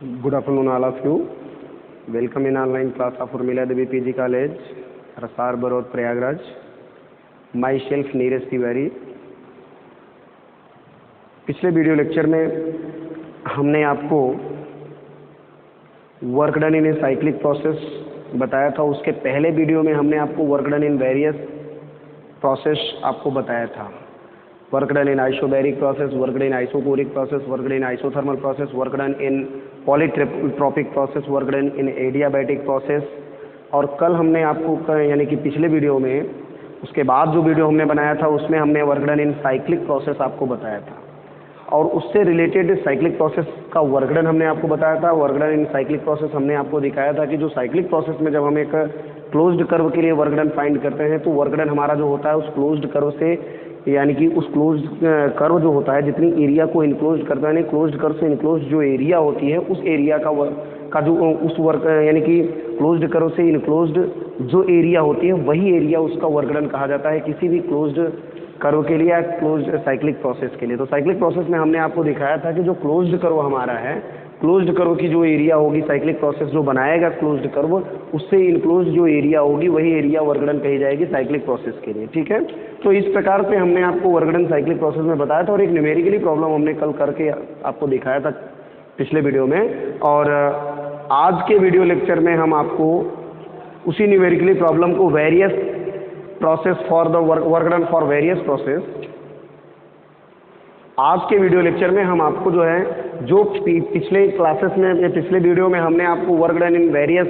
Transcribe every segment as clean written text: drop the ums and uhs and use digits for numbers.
Good afternoon, all of you. Welcome in online class of Urmila Devi PG College, Rasar Barod, Prayagraj. Myself Neeraj Tiwari. पिछले video lecture में हमने आपको work done in a cyclic process बताया था. उसके पहले video में हमने आपको work done in various process आपको बताया था. Work done in isobaric process, work done in isochoric process, work done in isothermal process, work done in polytropic process, work done in adiabatic process. और कल हमने आपको यानी कि पिछले वीडियो में उसके बाद जो वीडियो हमने बनाया था उसमें हमने वर्क डन इन साइक्लिक प्रोसेस आपको बताया था. और उससे रिलेटेड साइक्लिक प्रोसेस का वर्क डन हमने आपको बताया था. वर्क डन इन साइक्लिक प्रोसेस हमने आपको दिखाया था कि जो साइक्लिक प्रोसेस में जब हम एक क्लोज्ड कर्व के लिए वर्क डन फाइंड करते हैं तो वर्क डन हमारा जो होता है उस क्लोज्ड कर्व से यानी कि उस क्लोज्ड कर्व जो होता है जितनी एरिया को इनक्लोज करता है, क्लोज्ड कर्व से इनक्लोज जो एरिया होती है उस एरिया का जो उस वर्क यानी कि क्लोज्ड कर्व से इनक्लोज्ड जो एरिया होती है वही एरिया उसका वर्क डन कहा जाता है किसी भी क्लोज्ड कर्व के लिए या क्लोज्ड साइक्लिक प्रोसेस के लिए. तो साइक्लिक प्रोसेस में हमने आपको दिखाया था कि जो क्लोज्ड कर्व हमारा है, क्लोज्ड कर्व की जो एरिया होगी साइक्लिक प्रोसेस जो बनाएगा क्लोज्ड कर्व उससे इनक्लोज्ड जो एरिया होगी वही एरिया वर्क डन कही जाएगी साइक्लिक प्रोसेस के लिए. ठीक है, तो इस प्रकार से हमने आपको वर्क डन साइक्लिक प्रोसेस में बताया था. और एक न्यूमेरिकली प्रॉब्लम हमने कल करके आपको दिखाया था पिछले वीडियो में. और आज के वीडियो लेक्चर में हम आपको उसी न्यूमेरिकली प्रॉब्लम को various process for the work done for various process, आज के वीडियो लेक्चर में हम आपको जो है जो पिछले क्लासेस में पिछले वीडियो में हमने आपको work done in various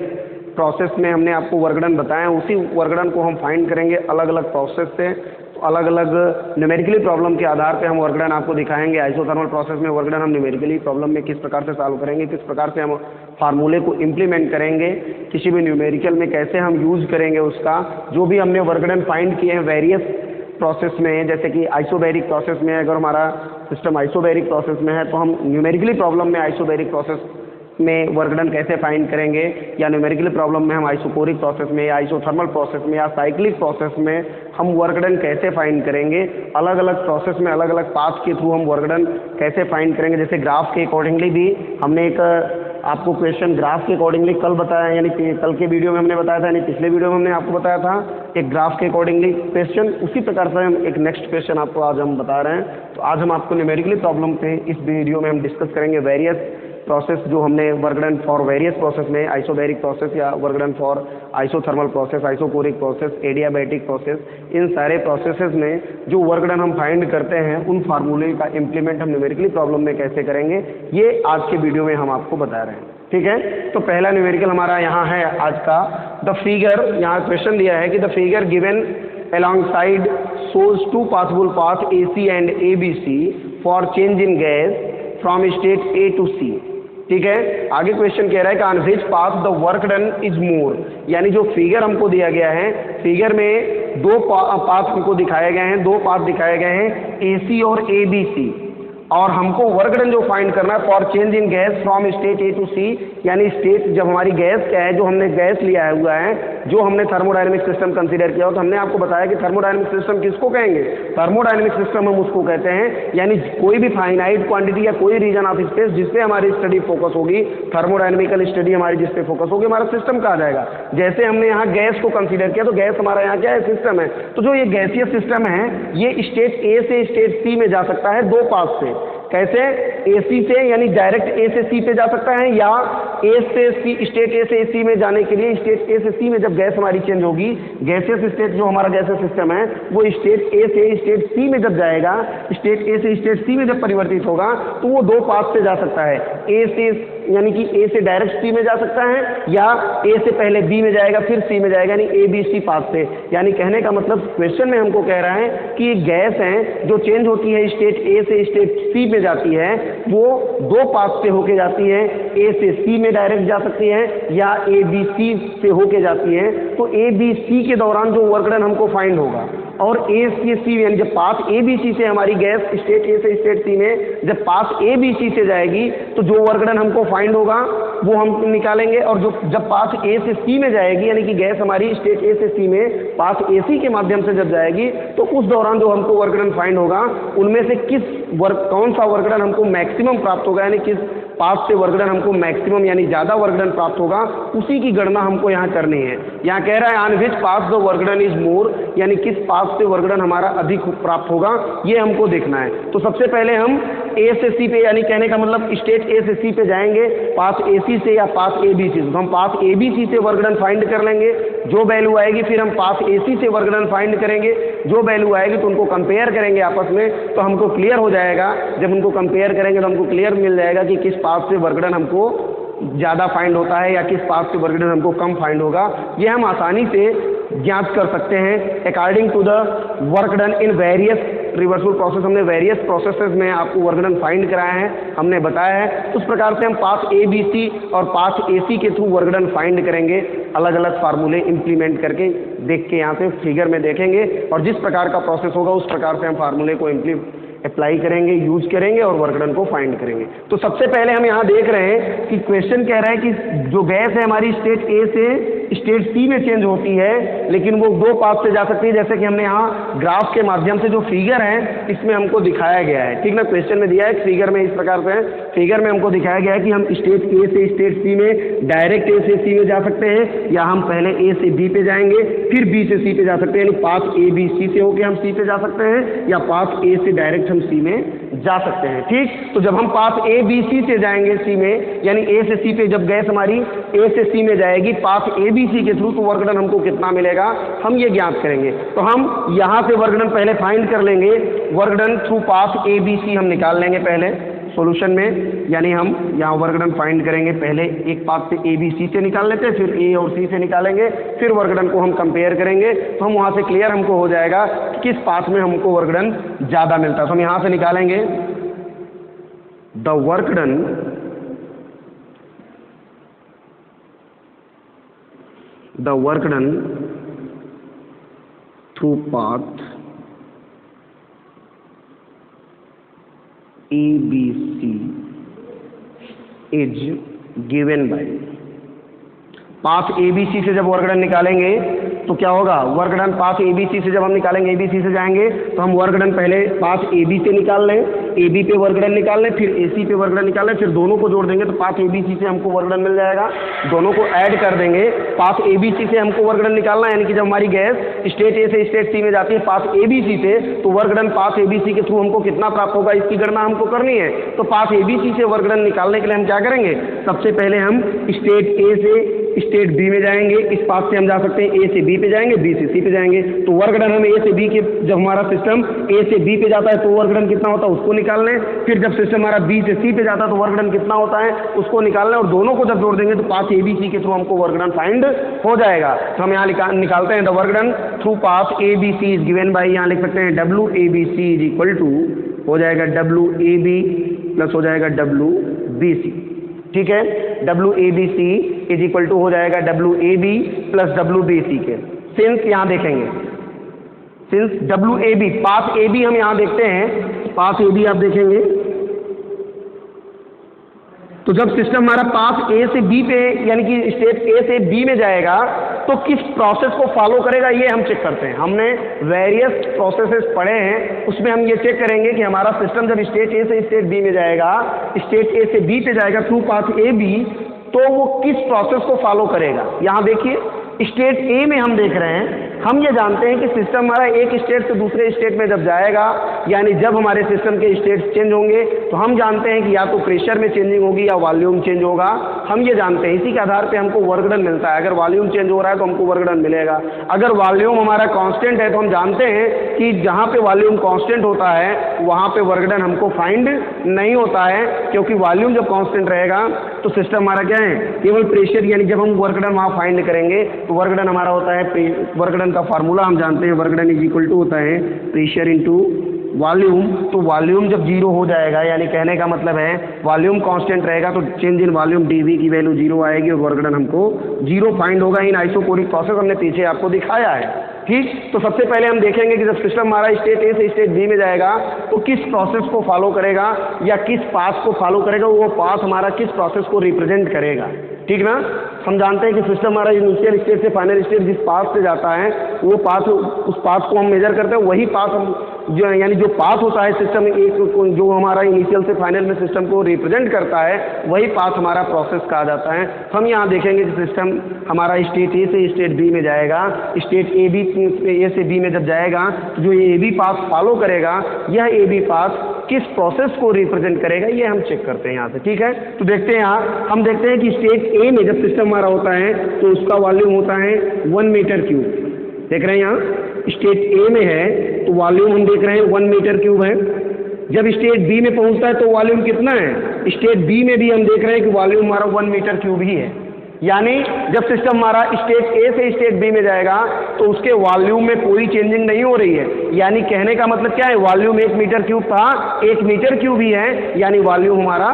process में हमने आपको वर्क डन बताया उसी वर्क डन को हम फाइंड करेंगे अलग अलग प्रोसेस से. तो अलग अलग न्यूमेरिकली प्रॉब्लम के आधार पे हम वर्क डन आपको दिखाएंगे. आइसोथर्मल प्रोसेस में वर्क डन हम न्यूमेरिकली प्रॉब्लम में किस प्रकार से सॉल्व करेंगे, किस प्रकार से हम फार्मूले को इम्प्लीमेंट करेंगे, किसी भी न्यूमेरिकल में कैसे हम यूज़ करेंगे उसका. जो भी हमने वर्क डन फाइंड किए हैं वेरियस प्रोसेस में, जैसे कि आइसोबैरिक प्रोसेस में अगर हमारा सिस्टम आइसोबैरिक प्रोसेस में है तो हम न्यूमेरिकली प्रॉब्लम में आइसोबैरिक प्रोसेस में वर्क डन कैसे फाइंड करेंगे, या न्यूमेरिकली प्रॉब्लम में हम आइसोकोरिक प्रोसेस में या आइसोथर्मल प्रोसेस में या साइक्लिक प्रोसेस में हम वर्क डन कैसे फाइंड करेंगे. अलग अलग प्रोसेस में अलग अलग पाथ के थ्रू हम वर्क डन कैसे फाइंड करेंगे. जैसे ग्राफ के अकॉर्डिंगली भी हमने एक आपको क्वेश्चन ग्राफ के अकॉर्डिंगली कल बताया, यानी कल के वीडियो में हमने बताया था, यानी पिछले वीडियो में हमने आपको बताया था एक ग्राफ के अकॉर्डिंगली क्वेश्चन. उसी प्रकार से हम एक नेक्स्ट क्वेश्चन आपको आज हम बता रहे हैं. तो आज हम आपको न्यूमेरिकली प्रॉब्लम पे इस वीडियो में हम डिस्कस करेंगे वेरियस प्रोसेस जो हमने work done for various process में आइसोबैरिक प्रोसेस या work done for isothermal process, isochoric process, adiabatic process, इन सारे प्रोसेसेस में जो वर्क डन हम फाइंड करते हैं उन फार्मूले का इम्प्लीमेंट हम न्यूमेरिकली प्रॉब्लम में कैसे करेंगे ये आज के वीडियो में हम आपको बता रहे हैं. ठीक है, तो पहला न्यूमेरिकल हमारा यहाँ है आज का. द फिगर, यहाँ क्वेश्चन दिया है कि the figure given alongside shows two possible paths AC and ABC for change in gas from state A to C. ठीक है, आगे क्वेश्चन कह रहा है कि on which path the work done is more. यानी जो फिगर हमको दिया गया है, फिगर में दो पाथ हमको दिखाए गए हैं, दो पाथ दिखाए गए हैं AC और ABC. और हमको वर्क डन जो फाइंड करना है for change in gas from state A to C, यानी स्टेट जब हमारी गैस क्या है, जो हमने गैस लिया हुआ है, जो हमने थर्मोडायनेमिक सिस्टम कंसीडर किया हो. तो हमने आपको बताया कि थर्मोडायनेमिक सिस्टम किसको कहेंगे, थर्मोडायनेमिक सिस्टम हम उसको कहते हैं. यानी कोई भी फाइनाइट क्वांटिटी या कोई रीजन ऑफ स्पेस जिस पे हमारी स्टडी फोकस होगी, थर्मोडायनेमिकल स्टडी हमारी जिस पे फोकस होगी, हमारा सिस्टम कहा जाएगा. जैसे हमने यहाँ गैस को कंसीडर किया तो गैस हमारा यहाँ क्या है, सिस्टम है. तो जो ये गैसीय सिस्टम है ये स्टेट ए से स्टेट सी में जा सकता है दो पाथ से. कैसे, एसी से यानी डायरेक्ट ए से सी पे जा सकता है, या ए से सी, स्टेट ए से सी में जाने के लिए स्टेट ए से सी में जब गैस हमारी चेंज होगी, गैसियस स्टेट जो हमारा गैसियस सिस्टम है वो स्टेट ए से स्टेट सी में जब जाएगा, स्टेट ए से स्टेट सी में जब परिवर्तित होगा तो वो दो पाथ से जा सकता है. ए से यानी कि ए से डायरेक्ट सी में जा सकता है, या ए से पहले बी में जाएगा फिर सी में जाएगा, यानी ए बी सी पाथ से. यानी कहने का मतलब क्वेश्चन में हमको कह रहा है कि गैस है जो चेंज होती है स्टेट ए से स्टेट सी में जाती है वो दो पाथ से होके जाती है. ए से सी में डायरेक्ट जा सकती है या ए बी सी से होके जाती है. तो ए बी सी के दौरान जो वर्क डन हमको फाइंड होगा, और ए से सी यानी जब पाथ ए बी सी से हमारी गैस स्टेट ए से स्टेट सी में जब पाथ ए बी सी से जाएगी तो जो वर्क डन हमको फाइंड होगा वो हम निकालेंगे. और जो जब पाथ ए से सी में जाएगी यानी कि गैस हमारी स्टेट ए से सी में पाथ ए सी के माध्यम से जब जाएगी तो उस दौरान जो हमको वर्क डन फाइंड होगा उनमें से कौन सा वर्क डन हमको मैक्सिमम प्राप्त होगा, यानी किस पास से वर्कडन हमको मैक्सिमम यानी ज़्यादा वर्कडन प्राप्त होगा, उसी की गणना हमको यहाँ करनी है। यहाँ कह रहा है on which pass the work done is more, यानी किस पास से वर्कडन हमारा अधिक प्राप्त होगा, ये हमको देखना है। तो सबसे पहले हम ए से सी पे, यानी कहने का मतलब स्टेट ए से सी पे जाएंगे, पास ए सी से या पास ए बी सी से। तो हम पास ए बी सी से वर्कडन फाइंड कर लेंगे, जो वैल्यू आएगी फिर हम पास ए सी से वर्कडन फाइंड करेंगे, जो वैल्यू आएगी तो उनको कंपेयर करेंगे आपस में, तो हमको क्लियर हो जाएगा। जब उनको कंपेयर करेंगे तो हमको क्लियर मिल जाएगा कि किस पास से वर्कडन हमको ज़्यादा फाइंड होता है या किस पास से वर्कडन हमको कम फाइंड होगा। ये हम आसानी से ज्ञात कर सकते हैं according to the work done in various reversal process. हमने वेरियस प्रोसेसेस में आपको वर्क डन फाइंड कराया है, हमने बताया है। उस प्रकार से हम पास ए बी सी और पास ए सी के थ्रू वर्क डन फाइंड करेंगे, अलग अलग फार्मूले इंप्लीमेंट करके देख के यहाँ से फिगर में देखेंगे, और जिस प्रकार का प्रोसेस होगा उस प्रकार से हम फार्मूले को अप्लाई करेंगे, यूज करेंगे और वर्क डन को फाइंड करेंगे। तो सबसे पहले हम यहाँ देख रहे हैं कि क्वेश्चन कह रहा है कि जो गैस है हमारी स्टेट ए से स्टेट सी में चेंज होती है, लेकिन वो दो पाथ से जा सकती है, जैसे कि हमने यहाँ ग्राफ के माध्यम से जो फिगर है इसमें हमको दिखाया गया है। ठीक ना, क्वेश्चन में दिया है फिगर में, इस प्रकार से फिगर में हमको दिखाया गया है कि हम स्टेट ए से स्टेट सी में डायरेक्ट ए से सी में जा सकते हैं, या हम पहले ए से बी पे जाएंगे फिर बी से सी पे जा सकते हैं, यानी पाथ ए बी सी से होकर हम सी पे जा सकते हैं, या पाथ ए से डायरेक्ट हम सी में जा सकते हैं। ठीक, तो जब हम पाथ ए बी सी से जाएंगे सी में, यानी ए से सी पे जब गैस हमारी ए से सी में जाएगी पाथ ए बी सी के थ्रू, तो वर्क डन हमको कितना मिलेगा हम ये ज्ञात करेंगे। तो हम यहाँ से वर्क डन पहले फाइंड कर लेंगे, work done through path A B C हम निकाल लेंगे पहले सॉल्यूशन में, यानी हम यहाँ वर्क डन फाइंड करेंगे, पहले एक पाथ से ए बी सी से निकाल लेते हैं, फिर ए और सी से निकालेंगे, फिर वर्क डन को हम कंपेयर करेंगे, तो हम वहाँ से क्लियर हमको हो जाएगा कि किस पाथ में हमको वर्क डन ज़्यादा मिलता है। तो हम यहाँ से निकालेंगे the work done through path ABC is given by, path ABC से जब वर्क डन निकालेंगे तो क्या होगा, वर्क डन पाथ ABC से जब हम निकालेंगे, ABC से जाएंगे तो हम वर्क डन पहले पाथ AB से निकाल लें, AB पे वर्क डन निकाल लें, फिर AC पे वर्क डन निकाल लें, फिर दोनों को जोड़ देंगे तो पाथ ABC से हमको वर्क डन मिल जाएगा। दोनों को ऐड कर देंगे, पाथ ABC से हमको वर्क डन निकालना है, यानी कि जब हमारी गैस स्टेट ए से स्टेट सी में जाती है पाथ ABC से, तो वर्क डन पाथ ABC के थ्रू हमको कितना प्राप्त होगा इसकी गणना हमको करनी है। तो पाथ ABC से वर्क डन निकालने के लिए हम क्या करेंगे, सबसे पहले हम स्टेट ए से स्टेट बी में जाएंगे, इस पाथ से हम जा सकते हैं ए से बी पे जाएंगे, बी से सी पे जाएंगे, तो वर्क डन हम ए से बी के, जब हमारा सिस्टम ए से बी पे जाता है तो वर्क डन कितना होता है उसको निकाल लें, फिर जब सिस्टम हमारा बी से सी पे जाता है तो वर्क डन कितना होता है उसको निकाल लें, और दोनों को जब जोड़ देंगे तो पाथ ए बी सी के थ्रू हमको वर्क डन फाइंड हो जाएगा। तो हम यहाँ निकालते हैं the work done through path A B C is given by, यहाँ लिख सकते हैं W A B C is equal to हो जाएगा डब्ल्यू ए बी प्लस हो जाएगा डब्ल्यू बी सी। ठीक है, W A B C is equal to हो जाएगा W A B plus W B C के। सिंस यहाँ देखेंगे, since W A B, path A B हम यहाँ देखते हैं, पाथ ए बी आप देखेंगे तो जब सिस्टम हमारा पाथ ए से बी पे यानी कि स्टेट ए से बी में जाएगा तो किस प्रोसेस को फॉलो करेगा ये हम चेक करते हैं। हमने वेरियस प्रोसेसेस पढ़े हैं, उसमें हम ये चेक करेंगे कि हमारा सिस्टम जब स्टेट ए से स्टेट बी में जाएगा, स्टेट ए से बी पे जाएगा थ्रू पाथ ए बी, तो वो किस प्रोसेस को फॉलो करेगा। यहाँ देखिए स्टेट ए में हम देख रहे हैं, हम ये जानते हैं कि सिस्टम हमारा एक स्टेट से दूसरे स्टेट में जब जाएगा, यानी जब हमारे सिस्टम के स्टेट चेंज होंगे तो हम जानते हैं कि या तो प्रेशर में चेंजिंग होगी या वॉल्यूम चेंज होगा, हम ये जानते हैं। इसी के आधार पे हमको वर्क डन मिलता है। अगर वॉल्यूम चेंज हो रहा है तो हमको वर्क डन मिलेगा, अगर वॉल्यूम हमारा कांस्टेंट है तो हम जानते हैं कि जहाँ पे वॉल्यूम कांस्टेंट होता है वहाँ पे वर्क डन हमको फाइंड नहीं होता है, क्योंकि वॉल्यूम जब कांस्टेंट रहेगा तो सिस्टम हमारा क्या है, केवल प्रेशर, यानी जब हम वर्क डन वहाँ फाइंड करेंगे तो वर्क डन हमारा होता है, वर्क डन का फार्मूला हम जानते हैं, work done is equal to होता है प्रेशर इनटू वॉल्यूम। तो वॉल्यूम जब जीरो हो जाएगा, यानी कहने का मतलब है वॉल्यूम कांस्टेंट रहेगा तो चेंज इन वॉल्यूम डीवी की वैल्यू जीरो आएगी और वर्क डन हमको जीरो फाइंड होगा इन आइसोकोरिक प्रोसेस, हमने पीछे आपको दिखाया है। ठीक, तो सबसे पहले हम देखेंगे कि जब सिस्टम हमारा स्टेट ए से स्टेट बी में जाएगा तो किस प्रोसेस को फॉलो करेगा या किस पाथ को फॉलो करेगा, वो पाथ हमारा किस प्रोसेस को रिप्रेजेंट करेगा। ठीक ना, हम जानते हैं कि सिस्टम हमारा इनिशियल स्टेट से फाइनल स्टेट जिस पाथ से जाता है वो पाथ, उस पाथ को हम मेजर करते हैं, वही पाथ हम जो यानी जो पाथ होता है सिस्टम, एक जो हमारा इनिशियल से फाइनल में सिस्टम को रिप्रेजेंट करता है, वही पाथ हमारा प्रोसेस कहा जाता है। हम यहाँ देखेंगे कि सिस्टम हमारा स्टेट ए से स्टेट बी में जाएगा, स्टेट ए से बी में जब जाएगा तो जो ये ए बी पाथ फॉलो करेगा, यह ए बी पाथ किस प्रोसेस को रिप्रेजेंट करेगा, ये हम चेक करते हैं यहाँ से। ठीक है, तो देखते हैं यहाँ हम देखते हैं कि स्टेट ए में जब सिस्टम हमारा होता है तो उसका वॉल्यूम होता है 1 मीटर क्यूब। देख रहे हैं यहाँ स्टेट ए में है तो वॉल्यूम हम देख रहे हैं 1 मीटर क्यूब है। जब स्टेट बी में पहुंचता है तो वॉल्यूम कितना है, स्टेट बी में भी हम देख रहे हैं कि वॉल्यूम हमारा 1 मीटर क्यूब ही है। यानी जब सिस्टम हमारा स्टेट ए से स्टेट बी में जाएगा तो उसके वॉल्यूम में कोई चेंजिंग नहीं हो रही है। यानी कहने का मतलब क्या है, वॉल्यूम 1 मीटर क्यूब था, 1 मीटर क्यूब ही है, यानी वॉल्यूम हमारा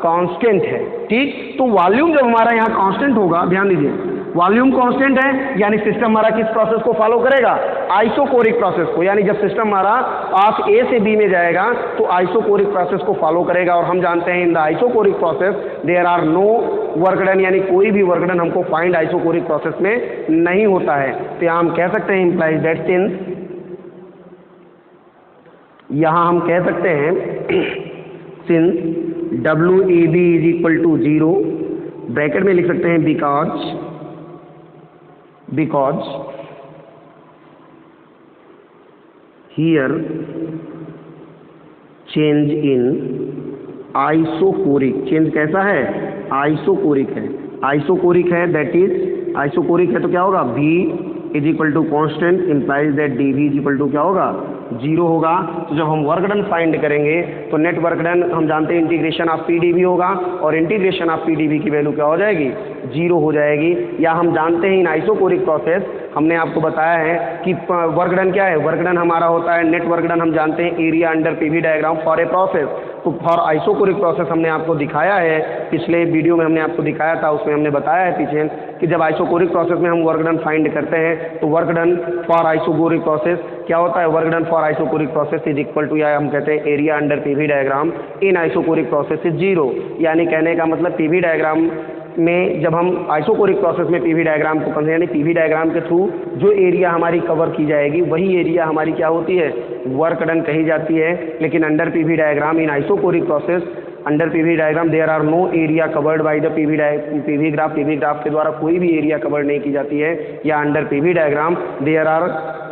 कांस्टेंट है। ठीक, तो वॉल्यूम जब हमारा यहाँ कांस्टेंट होगा, ध्यान दीजिए वॉल्यूम कांस्टेंट है, यानी सिस्टम हमारा किस प्रोसेस को फॉलो करेगा, आइसोकोरिक प्रोसेस को। यानी जब सिस्टम हमारा पाथ ए से बी में जाएगा तो आइसोकोरिक प्रोसेस को फॉलो करेगा। और हम जानते हैं in the isochoric process there are no work done, यानी कोई भी वर्क डन हमको फाइंड आइसोकोरिक प्रोसेस में नहीं होता है। तो यहाँ हम कह सकते हैं इंप्लाइज दैट सिंस, यहाँ हम कह सकते हैं since WAB is equal to 0, bracket में लिख सकते हैं because here change in isochoric, change कैसा है, आइसोकोरिक है, आइसोकोरिक है, दैट इज आइसोकोरिक है तो क्या होगा, V is equal to constant implies that DV is equal to क्या होगा, 0 होगा। तो जब हम वर्क डन फाइंड करेंगे तो नेट वर्क डन हम जानते हैं इंटीग्रेशन ऑफ PdV होगा, और इंटीग्रेशन ऑफ PdV की वैल्यू क्या हो जाएगी, 0 हो जाएगी। या हम जानते हैं इन आइसोकोरिक प्रोसेस, हमने आपको बताया है कि वर्क डन क्या है, वर्क डन हमारा होता है नेट वर्क डन हम जानते हैं area under PV diagram for a process. तो फॉर आइसोकोरिक प्रोसेस हमने आपको दिखाया है, पिछले वीडियो में हमने आपको दिखाया था, उसमें हमने बताया है पीछे कि जब आइसोकोरिक प्रोसेस में हम वर्क डन फाइंड करते हैं तो work done for isochoric process क्या होता है, work done for isochoric process is equal to, या हम कहते हैं area under PV diagram in isochoric process is 0। यानी कहने का मतलब PV डायग्राम में जब हम आइसोकोरिक प्रोसेस में PV डायग्राम को यानी PV डायग्राम के थ्रू जो एरिया हमारी कवर की जाएगी वही एरिया हमारी क्या होती है, वर्क डन कही जाती है। लेकिन under PV diagram in isochoric process under PV diagram there are no area covered by the PV graph, PV graph के द्वारा कोई भी एरिया कवर नहीं की जाती है। या under PV diagram there are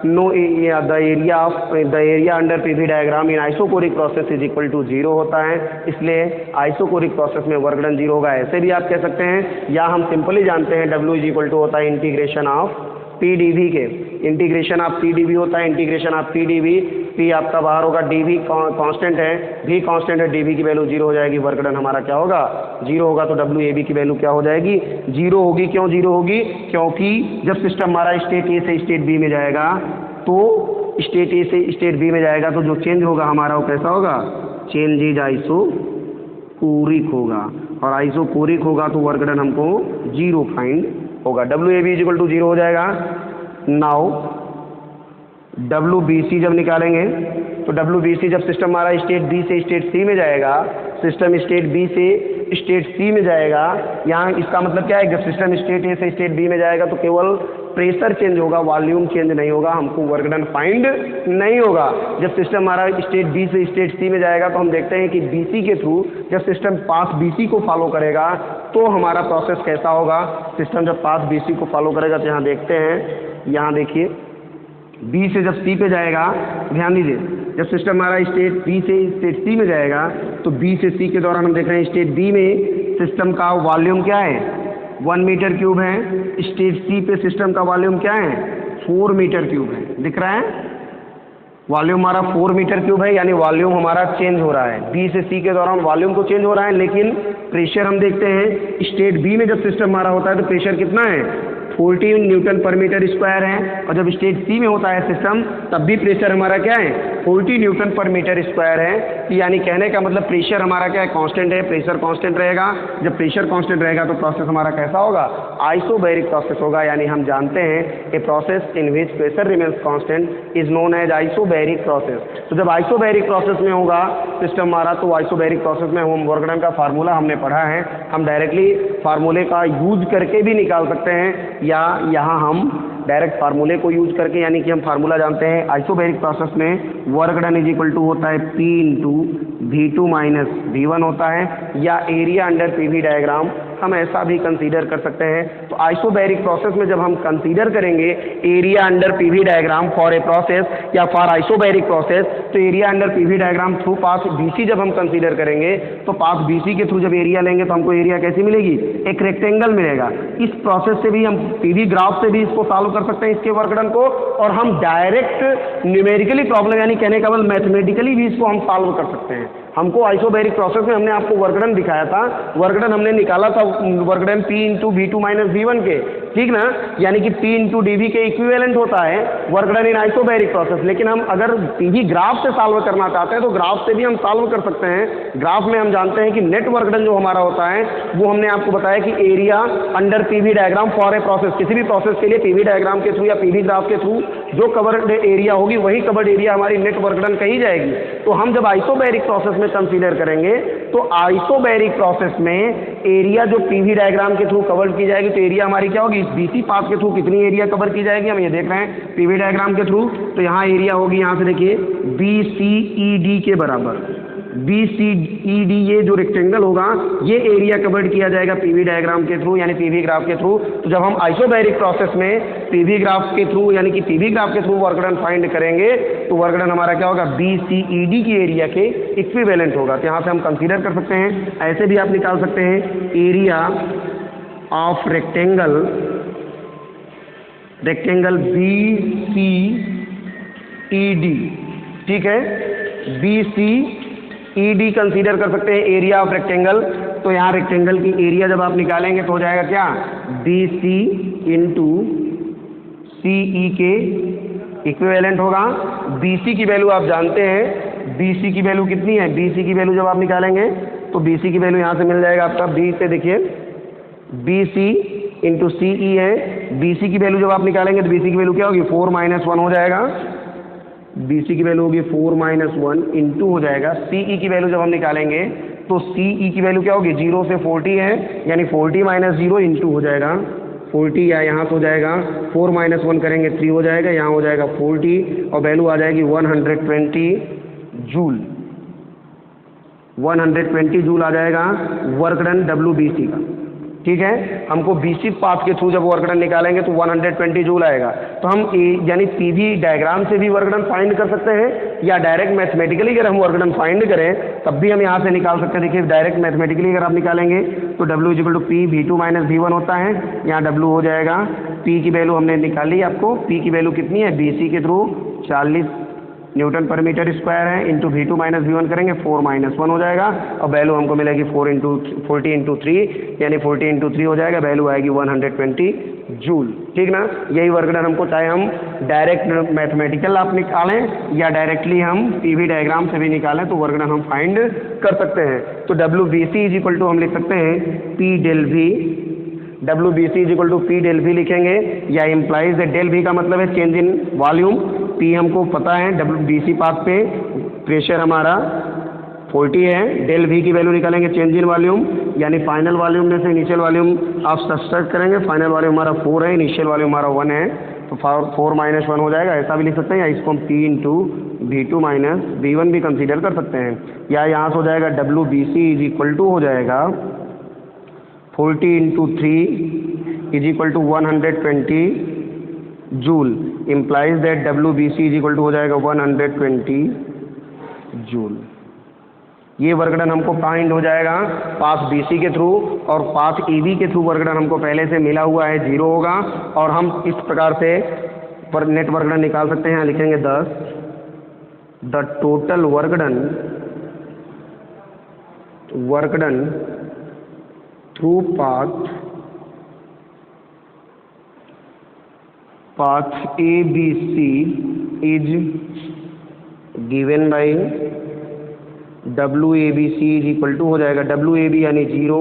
no area, the area under PV diagram in isochoric process is equal to 0 होता है, इसलिए आइसोकोरिक प्रोसेस में वर्क डन 0 होगा। ऐसे भी आप कह सकते हैं, या हम सिंपली जानते हैं W इज इक्वल टू होता है इंटीग्रेशन ऑफ PdV के, इंटीग्रेशन ऑफ PdV होता है इंटीग्रेशन ऑफ PdV, P आपका बाहर होगा, DV कांस्टेंट है, V कांस्टेंट है, DV की वैल्यू 0 हो जाएगी, वर्क डन हमारा क्या होगा, 0 होगा। तो WAB की वैल्यू क्या हो जाएगी, 0 होगी। क्यों 0 होगी, क्योंकि जब सिस्टम हमारा स्टेट ए से स्टेट बी में जाएगा तो स्टेट ए से स्टेट बी में जाएगा तो जो चेंज होगा हमारा वो कैसा होगा, चेंज इज आइसोकोरिक होगा, और आइसोकोरिक होगा तो वर्क डन हमको 0 फाइंड होगा। WAB इज इक्वल टू 0 हो जाएगा। नाउ WBC जब निकालेंगे तो WBC जब सिस्टम हमारा स्टेट बी से स्टेट सी में जाएगा, सिस्टम स्टेट बी से स्टेट सी में जाएगा, यहाँ इसका मतलब क्या है, जब सिस्टम स्टेट ए से स्टेट बी में जाएगा तो केवल प्रेशर चेंज होगा, वॉल्यूम चेंज नहीं होगा, हमको वर्क डन फाइंड नहीं होगा। जब सिस्टम हमारा स्टेट बी से स्टेट सी में जाएगा तो हम देखते हैं कि BC के थ्रू जब सिस्टम पाथ BC को फॉलो करेगा तो हमारा प्रोसेस कैसा होगा, सिस्टम जब पाथ BC को फॉलो करेगा तो यहाँ देखते हैं, यहाँ देखिए B से जब C पे जाएगा, ध्यान दीजिए जब सिस्टम हमारा स्टेट B से स्टेट C में जाएगा तो B से C के दौरान हम देख रहे हैं स्टेट B में सिस्टम का वॉल्यूम क्या है, 1 मीटर क्यूब है, स्टेट C पे सिस्टम का वॉल्यूम क्या है, 4 मीटर क्यूब है। दिख रहा है, वॉल्यूम हमारा 4 मीटर क्यूब है, यानी वॉल्यूम हमारा चेंज हो रहा है। B से C के दौरान वॉल्यूम तो चेंज हो रहा है, लेकिन प्रेशर हम देखते हैं स्टेट B में जब सिस्टम हमारा होता है तो प्रेशर कितना है, 14 न्यूटन पर मीटर स्क्वायर है, और जब स्टेट सी में होता है सिस्टम तब भी प्रेशर हमारा क्या है, 40 न्यूटन पर मीटर स्क्वायर है। यानी कहने का मतलब प्रेशर हमारा क्या है, कांस्टेंट है, प्रेशर कांस्टेंट रहेगा। जब प्रेशर कांस्टेंट रहेगा तो प्रोसेस हमारा कैसा होगा, आइसोबैरिक प्रोसेस होगा। यानी हम जानते हैं a process in which pressure remains constant is known as isobaric process. तो जब आइसोबैरिक प्रोसेस में होगा सिस्टम हमारा तो आइसोबैरिक प्रोसेस में हम वर्क डन का फार्मूला हमने पढ़ा है, हम डायरेक्टली फार्मूले का यूज करके भी निकाल सकते हैं, या यहाँ हम डायरेक्ट फार्मूले को यूज करके, यानी कि हम फार्मूला जानते हैं आइसोबैरिक प्रोसेस में work done is equal to होता है P into V2 minus V1 होता है, या एरिया अंडर पीवी डायग्राम हम ऐसा भी कंसीडर कर सकते हैं। तो आइसोबैरिक प्रोसेस में जब हम कंसीडर करेंगे area under PV diagram for a process या फॉर आइसोबैरिक प्रोसेस, तो area under PV diagram through path BC जब हम कंसीडर करेंगे तो पाथ बीसी के थ्रू जब एरिया लेंगे तो हमको एरिया कैसी मिलेगी, एक रेक्टेंगल मिलेगा। इस प्रोसेस से भी हम पीवी ग्राफ से भी इसको सॉल्व कर सकते हैं इसके वर्क डन को, और हम डायरेक्ट न्यूमेरिकली प्रॉब्लम यानी कहने का मतलब मैथमेटिकली भी इसको हम सॉल्व कर सकते हैं। हमको आइसोबैरिक प्रोसेस में हमने आपको वर्कडन दिखाया था, वर्कडन हमने निकाला था work done P into V2 minus V1 के, ठीक ना, यानी कि P इंटू DV के इक्विवेलेंट होता है वर्कडन इन आइसोबैरिक प्रोसेस। लेकिन हम अगर पीवी ग्राफ से सॉल्व करना चाहते हैं तो ग्राफ से भी हम सॉल्व कर सकते हैं। ग्राफ में हम जानते हैं कि नेट वर्कडन जो हमारा होता है वो हमने आपको बताया कि area under PV diagram for a process, किसी भी प्रोसेस के लिए पीवी डायग्राम के थ्रू या पीवी ग्राफ के थ्रू जो कवर्ड एरिया होगी वही कवर्ड एरिया हमारी नेट वर्कडन कही जाएगी। तो हम जब आइसोबैरिक प्रोसेस में कंसीडर करेंगे तो आइसोबैरिक प्रोसेस में एरिया जो पीवी डायग्राम के थ्रू कवर की जाएगी तो एरिया हमारी क्या होगी, इस बीसी पाथ के थ्रू कितनी एरिया कवर की जाएगी हम ये देख रहे हैं पीवी डायग्राम के थ्रू। तो यहाँ एरिया होगी, यहाँ से देखिए BCED के बराबर, BCED ये जो रेक्टेंगल होगा ये एरिया कवर्ड किया जाएगा पीवी डायग्राम के थ्रू यानी पीवी ग्राफ के थ्रू। तो जब हम आइसोबैरिक प्रोसेस में पीवी ग्राफ के थ्रू यानी कि पीवी ग्राफ के थ्रू वर्कडन फाइंड करेंगे तो वर्कडन हमारा क्या होगा, BCED की एरिया के इक्विवेलेंट होगा। तो यहाँ से हम कंसीडर कर सकते हैं, ऐसे भी आप निकाल सकते हैं एरिया ऑफ रेक्टेंगल BCED, ठीक है, BCED कंसीडर कर सकते हैं एरिया ऑफ रेक्टेंगल। तो यहाँ रेक्टेंगल की एरिया जब आप निकालेंगे तो हो जाएगा क्या, BC इंटू CE के इक्विवेलेंट होगा। BC की वैल्यू आप जानते हैं, BC की वैल्यू कितनी है, BC की वैल्यू जब आप निकालेंगे तो BC की वैल्यू यहाँ से मिल जाएगा आपका, B से देखिए BC इंटू CE है, BC की वैल्यू जब आप निकालेंगे तो BC की वैल्यू क्या होगी, 4 माइनस 1 हो जाएगा, BC की वैल्यू होगी 4 माइनस 1 इंटू हो जाएगा CE की वैल्यू जब हम निकालेंगे तो CE की वैल्यू क्या होगी, 0 से 40 है यानी 40 माइनस 0 इंटू हो जाएगा 40, या यहाँ से हो जाएगा 4 माइनस 1 करेंगे 3 हो जाएगा, यहाँ हो जाएगा 40 और वैल्यू आ जाएगी 120 जूल, 120 जूल आ जाएगा वर्क डन WBC का, ठीक है। हमको BC पाथ के थ्रू जब वर्कडन निकालेंगे तो 120 जूल आएगा। तो हम यानी पीवी डायग्राम से भी वर्कडन फाइंड कर सकते हैं या डायरेक्ट मैथमेटिकली अगर हम वर्कडन फाइंड करें तब भी हम यहाँ से निकाल सकते हैं। देखिए डायरेक्ट मैथमेटिकली अगर आप निकालेंगे तो W is equal to P V2 minus V1 होता है, यहाँ W हो जाएगा, P की वैल्यू हमने निकाली आपको, P की वैल्यू कितनी है BC के through 40 Newton per metre square है, इंटू V2 माइनस V1 करेंगे 4 माइनस 1 हो जाएगा और वैल्यू हमको मिलेगी 40 इंटू 3 यानी 40 इंटू 3 हो जाएगा, वैल्यू आएगी 120 जूल, ठीक ना। यही वर्कडन हमको चाहे हम डायरेक्ट मैथमेटिकल आप निकालें या डायरेक्टली हम पीवी डायग्राम से भी निकालें तो वर्कडन हम फाइंड कर सकते हैं। तो WBC इज इक्वल टू हम लिख सकते हैं P del V, WBC is equal to P del V लिखेंगे, या इम्प्लाइज डेल V का मतलब है चेंज इन वॉल्यूम। P हमको पता है WBC पाथ पे प्रेशर हमारा 40 है, डेल V की वैल्यू निकालेंगे चेंज इन वॉल्यूम यानी फाइनल वॉल्यूम में से इनिशियल वॉल्यूम आप सब्सट्रैक्ट करेंगे, फाइनल वॉल्यूम हमारा 4 है, इनिशियल वॉल्यूम हमारा 1 है, तो 4 माइनस 1 हो जाएगा, ऐसा भी लिख सकते हैं, या इसको हम P into V2 minus V1 भी कंसीडर कर सकते हैं। या यहाँ से हो जाएगा WBC इज इक्वल टू हो जाएगा 40 into 3 is equal to 120 joule, implies that WBC is equal to हो जाएगा 120 जूल। ये वर्कडन हमको फाइंड हो जाएगा पाथ BC के थ्रू, और पाथ EB के थ्रू वर्कडन हमको पहले से मिला हुआ है 0 होगा, और हम इस प्रकार से पर नेट वर्कडन निकाल सकते हैं। लिखेंगे 10 the total work done through path ABC is given by WABC is equal to हो जाएगा WAB यानी 0,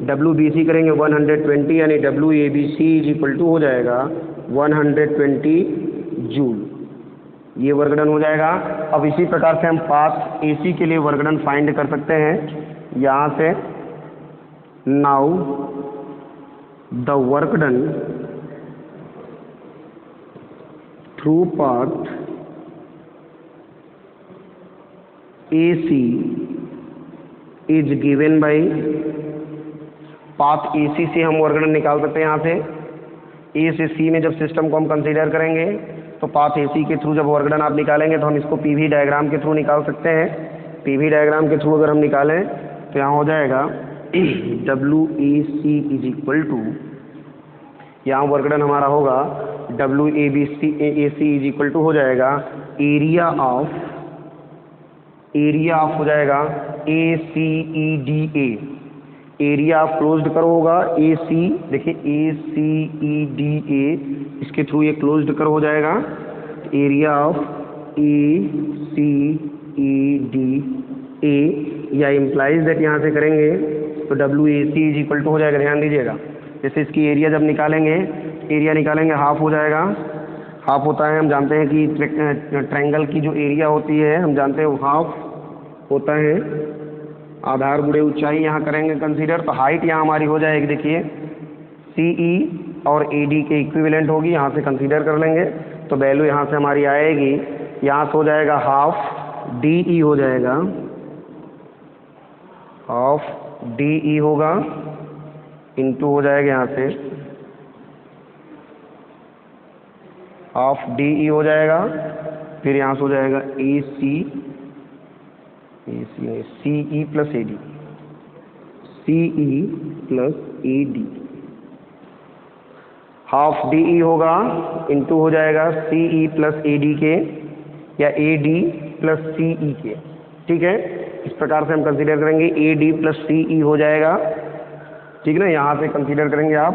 WBC करेंगे 120 यानी WABC इज इक्वल टू हो जाएगा 120 जूल। ये वर्कडन हो जाएगा। अब इसी प्रकार से हम पाथ AC के लिए वर्कडन फाइंड कर सकते हैं। यहाँ से now the work done through path AC is given by, path AC से हम वर्गणन निकाल सकते हैं यहाँ से। A से C में जब सिस्टम को हम कंसीडर करेंगे तो पाथ AC के थ्रू जब वर्गणन आप निकालेंगे तो हम इसको PV डायग्राम के थ्रू निकाल सकते हैं। PV डायग्राम के थ्रू अगर हम निकालें तो यहाँ हो जाएगा WAC इज इक्वल टू, यहाँ वर्गणन हमारा होगा WAC इज इक्वल टू हो जाएगा एरिया ऑफ हो जाएगा ACEDA, area of closed curve होगा AC, देखिए ACEDA, इसके थ्रू ये क्लोज्ड कर्व हो जाएगा। एरिया ऑफ ACEDA या इम्प्लाइज दैट यहाँ से करेंगे तो WAC इज इक्वल टू हो जाएगा, ध्यान दीजिएगा। जैसे इसकी एरिया जब निकालेंगे, एरिया निकालेंगे हाफ हो जाएगा, हाफ होता है, हम जानते हैं कि ट्रायंगल की जो एरिया होती है हम जानते हैं वो हाफ होता है। आधार गुणे ऊंचाई यहाँ करेंगे कंसीडर, तो हाइट यहाँ हमारी हो जाएगी, देखिए CE और AD के इक्विवेलेंट होगी, यहाँ से कंसीडर कर लेंगे तो वैल्यू यहाँ से हमारी आएगी, यहाँ से हो जाएगा हाफ DE हो जाएगा, हाफ DE होगा इनटू हो जाएगा यहाँ से हाफ DE हो जाएगा, फिर यहाँ से हो जाएगा CE plus AD, CE plus AD, half DE होगा इनटू हो जाएगा CE प्लस AD के या AD प्लस CE के, ठीक है। इस प्रकार से हम कंसीडर करेंगे AD प्लस CE हो जाएगा, ठीक है ना। यहाँ से कंसीडर करेंगे आप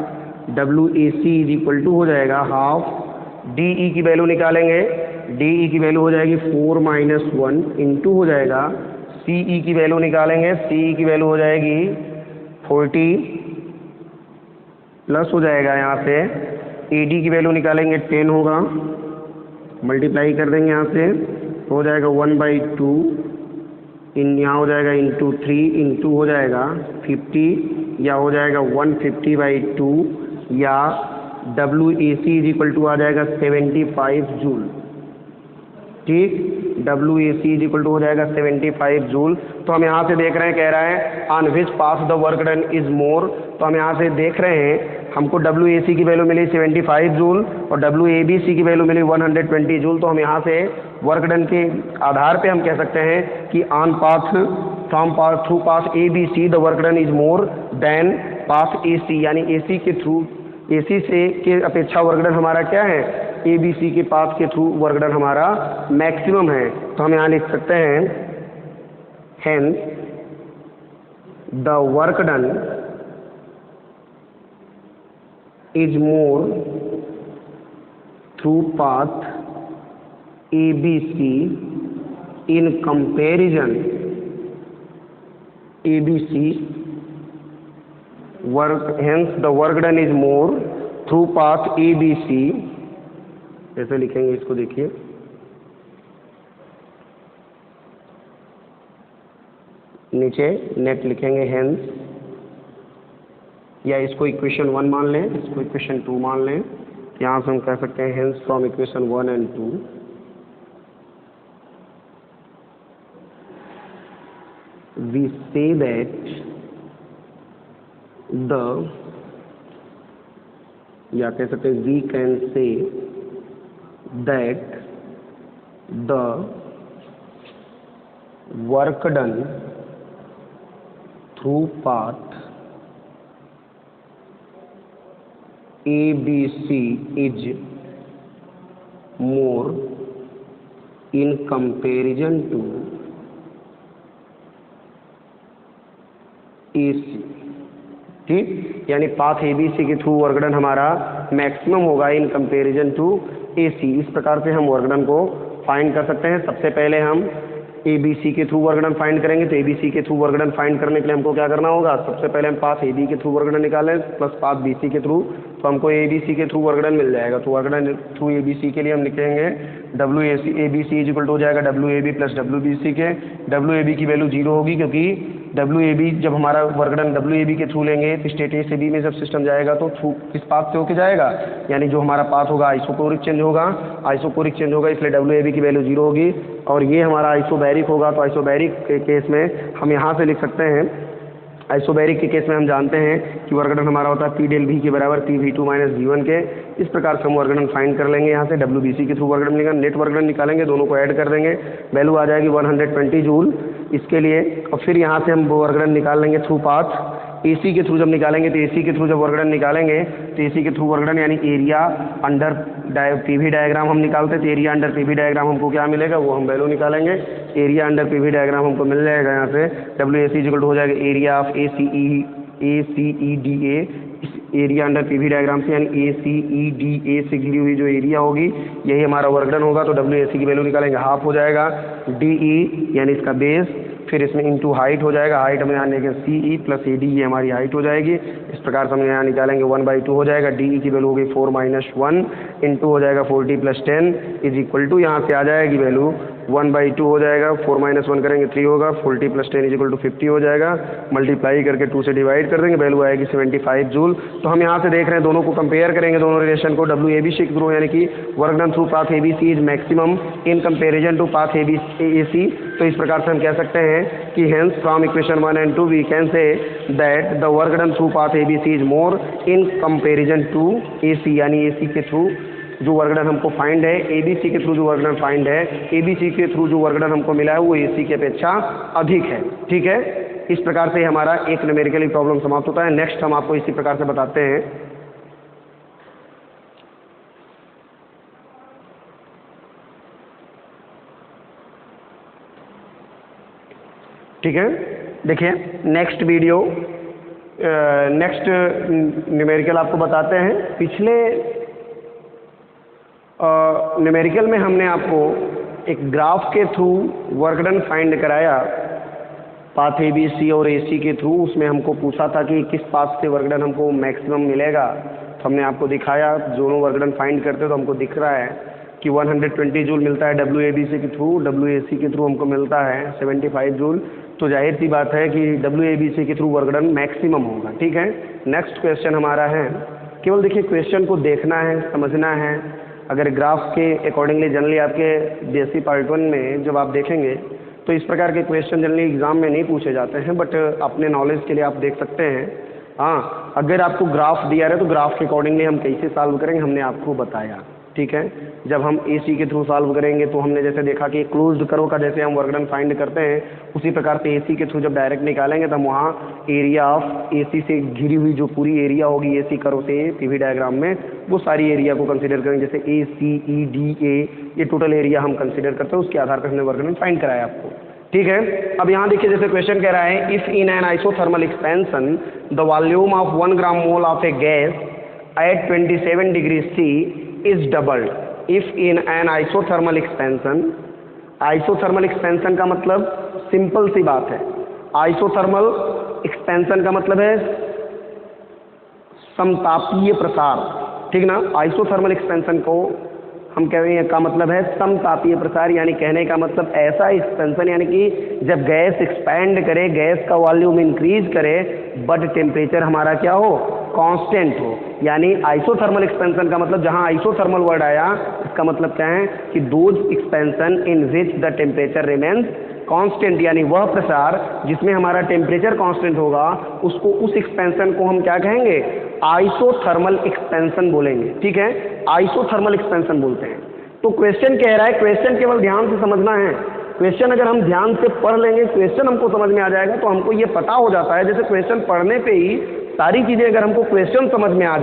WAC इज इक्वल टू हो जाएगा हाफ DE की वैल्यू निकालेंगे, DE की वैल्यू हो जाएगी 4 - 1 इनटू हो जाएगा CE की वैल्यू निकालेंगे, CE की वैल्यू हो जाएगी 40 प्लस हो जाएगा यहाँ से AD की वैल्यू निकालेंगे 10 होगा, मल्टीप्लाई कर देंगे यहाँ से तो हो जाएगा 1/2 इन यहाँ हो जाएगा इंटू 3 इंटू हो जाएगा 50 या हो जाएगा 150/2 या WAC इज इक्वल टू आ जाएगा 75 जूल, ठीक। WAC इज इक्वल टू हो जाएगा 75 जूल। तो हम यहाँ से देख रहे हैं, कह रहा है on which path the work done is more, तो हम यहाँ से देख रहे हैं हमको WAC की वैल्यू मिली 75 जूल और WABC की वैल्यू मिली 120 जूल। तो हम यहाँ से वर्क डन के आधार पे हम कह सकते हैं कि on path from path through path ABC the work done is more than path AC, यानी AC के थ्रू AC से के अपेक्षा वर्कडन हमारा क्या है, ABC के पाथ के थ्रू वर्कडन हमारा मैक्सिमम है। तो हम यहाँ लिख सकते हैं hence the work done is more through path ABC in comparison ABC hence the work done is more through path ABC, ऐसे लिखेंगे इसको, देखिए नीचे नेट लिखेंगे hence, या इसको इक्वेशन 1 मान लें, इसको इक्वेशन 2 मान लें। यहाँ से हम कह सकते हैं hence from equation 1 and 2 we say that the, या कह सकते हैं we can say that the work done through path ABC is more in comparison to AC, ठीक। यानी पाथ ABC के थ्रू वर्कडन हमारा मैक्सिमम होगा इन कंपैरिजन टू AC। इस प्रकार से हम वर्कडन को फाइंड कर सकते हैं। सबसे पहले हम ABC के थ्रू वर्कडन फाइंड करेंगे, तो ABC के थ्रू वर्कडन फाइंड करने के लिए हमको क्या करना होगा, सबसे पहले हम पाथ AB के थ्रू वर्कडन निकालें प्लस पाथ BC के थ्रू, तो हमको ABC के थ्रू वर्कडन मिल जाएगा। तो वर्कडन थ्रू ABC के लिए हम लिखेंगे WAC ABC is equal to हो जाएगा WAB प्लस WBC के। WAB की वैल्यू 0 होगी क्योंकि WAB जब हमारा वर्क डन WAB के थ्रू लेंगे तो स्टेट ए से बी में जब सिस्टम जाएगा तो थ्रू किस पाथ से होके जाएगा, यानी जो हमारा पाथ होगा आइसोकोरिक चेंज होगा, आइसोकोरिक चेंज होगा इसलिए WAB की वैल्यू 0 होगी। और ये हमारा आइसोबैरिक होगा तो आइसोबैरिक के केस में हम यहाँ से लिख सकते हैं, आइसोबैरिक के केस में हम जानते हैं कि वर्क डन हमारा होता है P del V के बराबर PV2 माइनस V1 के। इस प्रकार से हम वर्क डन फाइंड कर लेंगे। यहाँ से WBC के थ्रू वर्क डन मिलेगा, नेट वर्क डन निकालेंगे, दोनों को ऐड कर देंगे, वैल्यू आ जाएगी 120 जूल इसके लिए। और फिर यहाँ से हम वर्क डन निकाल लेंगे थ्रू पाथ AC के थ्रू जब निकालेंगे तो AC के थ्रू जब वर्क डन निकालेंगे तो AC के थ्रू वर्क डन यानी एरिया अंडर PV डायग्राम हम निकालते हैं तो एरिया अंडर PV डायग्राम हमको क्या मिलेगा वो हम वैल्यू निकालेंगे। एरिया अंडर PV डायग्राम हमको मिल जाएगा, यहाँ से WAC इक्वल टू हो जाएगा एरिया ऑफ ACEDA, इस एरिया अंडर PV डायग्राम से यानी ACEDA से घिरी हुई जो एरिया होगी यही हमारा वर्क डन होगा। तो WAC की वैल्यू निकालेंगे, हाफ हो जाएगा DE यानी इसका बेस, फिर इसमें इंटू हाइट हो जाएगा, हाइट हम यहाँ लेंगे CE प्लस AD ये हमारी हाइट हो जाएगी। इस प्रकार से हम यहाँ निकालेंगे 1/2 हो जाएगा, DE की वैल्यू होगी 4 - 1 इंटू हो जाएगा 40 + 10 इज इक्वल टू यहाँ से आ जाएगी वैल्यू 1/2 हो जाएगा, 4 - 1 करेंगे 3 होगा, 40 + 10 इज इक्वल टू 50 हो जाएगा, मल्टीप्लाई करके 2 से डिवाइड कर देंगे, वैल्यू आएगी 75 जूल। तो हम यहाँ से देख रहे हैं दोनों को कंपेयर करेंगे, दोनों रिलेशन को WABC के थ्रू यानी कि work done through path ABC is maximum in comparison to path AC। तो इस प्रकार से हम कह सकते हैं कि hence from equation 1 and 2 we can say that the work done through path ABC is more in comparison to AC, यानी AC के थ्रू जो वर्क डन हमको फाइंड है, ABC के थ्रू जो वर्क डन फाइंड है, ABC के थ्रू जो वर्क डन हमको मिला है वो AC की अपेक्षा अधिक है। ठीक है, इस प्रकार से हमारा एक न्यूमेरिकली प्रॉब्लम समाप्त होता है। नेक्स्ट हम आपको इसी प्रकार से बताते हैं। ठीक है, देखिए नेक्स्ट वीडियो नेक्स्ट न्यूमेरिकल आपको बताते हैं। पिछले न्यूमेरिकल में हमने आपको एक ग्राफ के थ्रू वर्क डन फाइंड कराया पाथ ABC और AC के थ्रू। उसमें हमको पूछा था कि किस पाथ से वर्क डन हमको मैक्सिमम मिलेगा, तो हमने आपको दिखाया दोनों वर्क डन फाइंड करते तो हमको दिख रहा है कि 120 जूल मिलता है WABC के थ्रू, WAC के थ्रू हमको मिलता है 75 जूल। तो जाहिर सी बात है कि WABC के थ्रू वर्क डन मैक्सिमम होगा। ठीक है, नेक्स्ट क्वेश्चन हमारा है, केवल देखिए क्वेश्चन को देखना है, समझना है। अगर ग्राफ के अकॉर्डिंगली जनरली आपके DSC पार्ट 1 में जब आप देखेंगे तो इस प्रकार के क्वेश्चन जनरली एग्जाम में नहीं पूछे जाते हैं, बट अपने नॉलेज के लिए आप देख सकते हैं। हाँ, अगर आपको ग्राफ दिया है तो ग्राफ के अकॉर्डिंगली हम कैसे सॉल्व करेंगे हमने आपको बताया। ठीक है, जब हम AC के थ्रू सॉल्व करेंगे तो हमने जैसे देखा कि क्लोज्ड कर्व का जैसे हम वर्क डन फाइंड करते हैं उसी प्रकार से AC के थ्रू जब डायरेक्ट निकालेंगे तो हम वहाँ एरिया ऑफ AC से घिरी हुई जो पूरी एरिया होगी AC कर्व से PV डायग्राम में वो सारी एरिया को कंसीडर करेंगे। जैसे ACEDA ये टोटल एरिया हम कंसीडर करते हैं, उसके आधार पर हमने वर्क डन फाइंड कराया आपको। ठीक है, अब यहाँ देखिए जैसे क्वेश्चन कह रहा है if in an isothermal expansion the volume of 1 gram mole of a gas at 27 degree C is doubled if in an isothermal expansion। Isothermal expansion का मतलब सिंपल सी बात है, आइसोथर्मल एक्सपेंशन का मतलब है समतापीय प्रसार। ठीक ना, आइसोथर्मल एक्सपेंशन को हम कह रहे हैं का मतलब है समतापीय प्रसार, यानी कहने का मतलब ऐसा एक्सपेंशन यानी कि जब गैस एक्सपैंड करे, गैस का वॉल्यूम इंक्रीज करे बट टेम्परेचर हमारा क्या हो, कांस्टेंट हो। यानी आइसोथर्मल एक्सपेंशन का मतलब जहां आइसोथर्मल वर्ड आया इसका मतलब क्या है कि those expansion in which the temperature remains constant, यानी वह प्रसार जिसमें हमारा टेम्परेचर कांस्टेंट होगा उसको उस एक्सपेंशन को हम क्या कहेंगे, आइसोथर्मल एक्सपेंशन बोलेंगे। ठीक है, आइसोथर्मल एक्सपेंशन बोलते हैं। तो क्वेश्चन कह रहा है, क्वेश्चन केवल ध्यान से समझना है। क्वेश्चन अगर हम ध्यान से पढ़ लेंगे, क्वेश्चन हमको समझ में आ जाएगा तो हमको ये पता हो जाता है। जैसे क्वेश्चन पढ़ने पे ही सारी चीज़ें अगर हमको क्वेश्चन समझ आ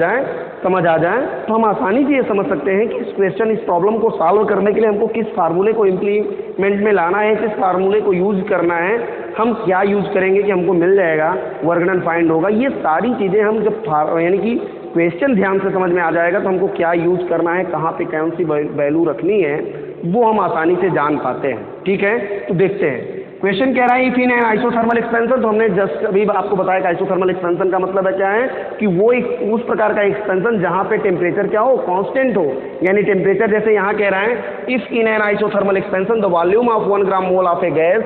जाए तो हम आसानी से ये समझ सकते हैं कि इस क्वेश्चन इस प्रॉब्लम को सॉल्व करने के लिए हमको किस फार्मूले को इम्प्लीमेंट में लाना है, किस फार्मूले को यूज करना है, हम क्या यूज करेंगे कि हमको मिल जाएगा वर्क डन फाइंड होगा। ये सारी चीज़ें हम जब यानी कि क्वेश्चन ध्यान से समझ में आ जाएगा तो हमको क्या यूज करना है, कहाँ पे कौन सी वैल्यू रखनी है, वो हम आसानी से जान पाते हैं। ठीक है, तो देखते हैं क्वेश्चन कह रहा है if in an isothermal expansion. तो हमने जस्ट अभी आपको बताया कि आइसोथर्मल एक्सपेंशन का मतलब है क्या है कि वो एक उस प्रकार का एक्सपेंशन जहां पे टेम्परेचर क्या हो, कांस्टेंट हो। यानी टेम्परेचर जैसे यहाँ कह रहा है if in an isothermal expansion the volume of 1 gram mole of a gas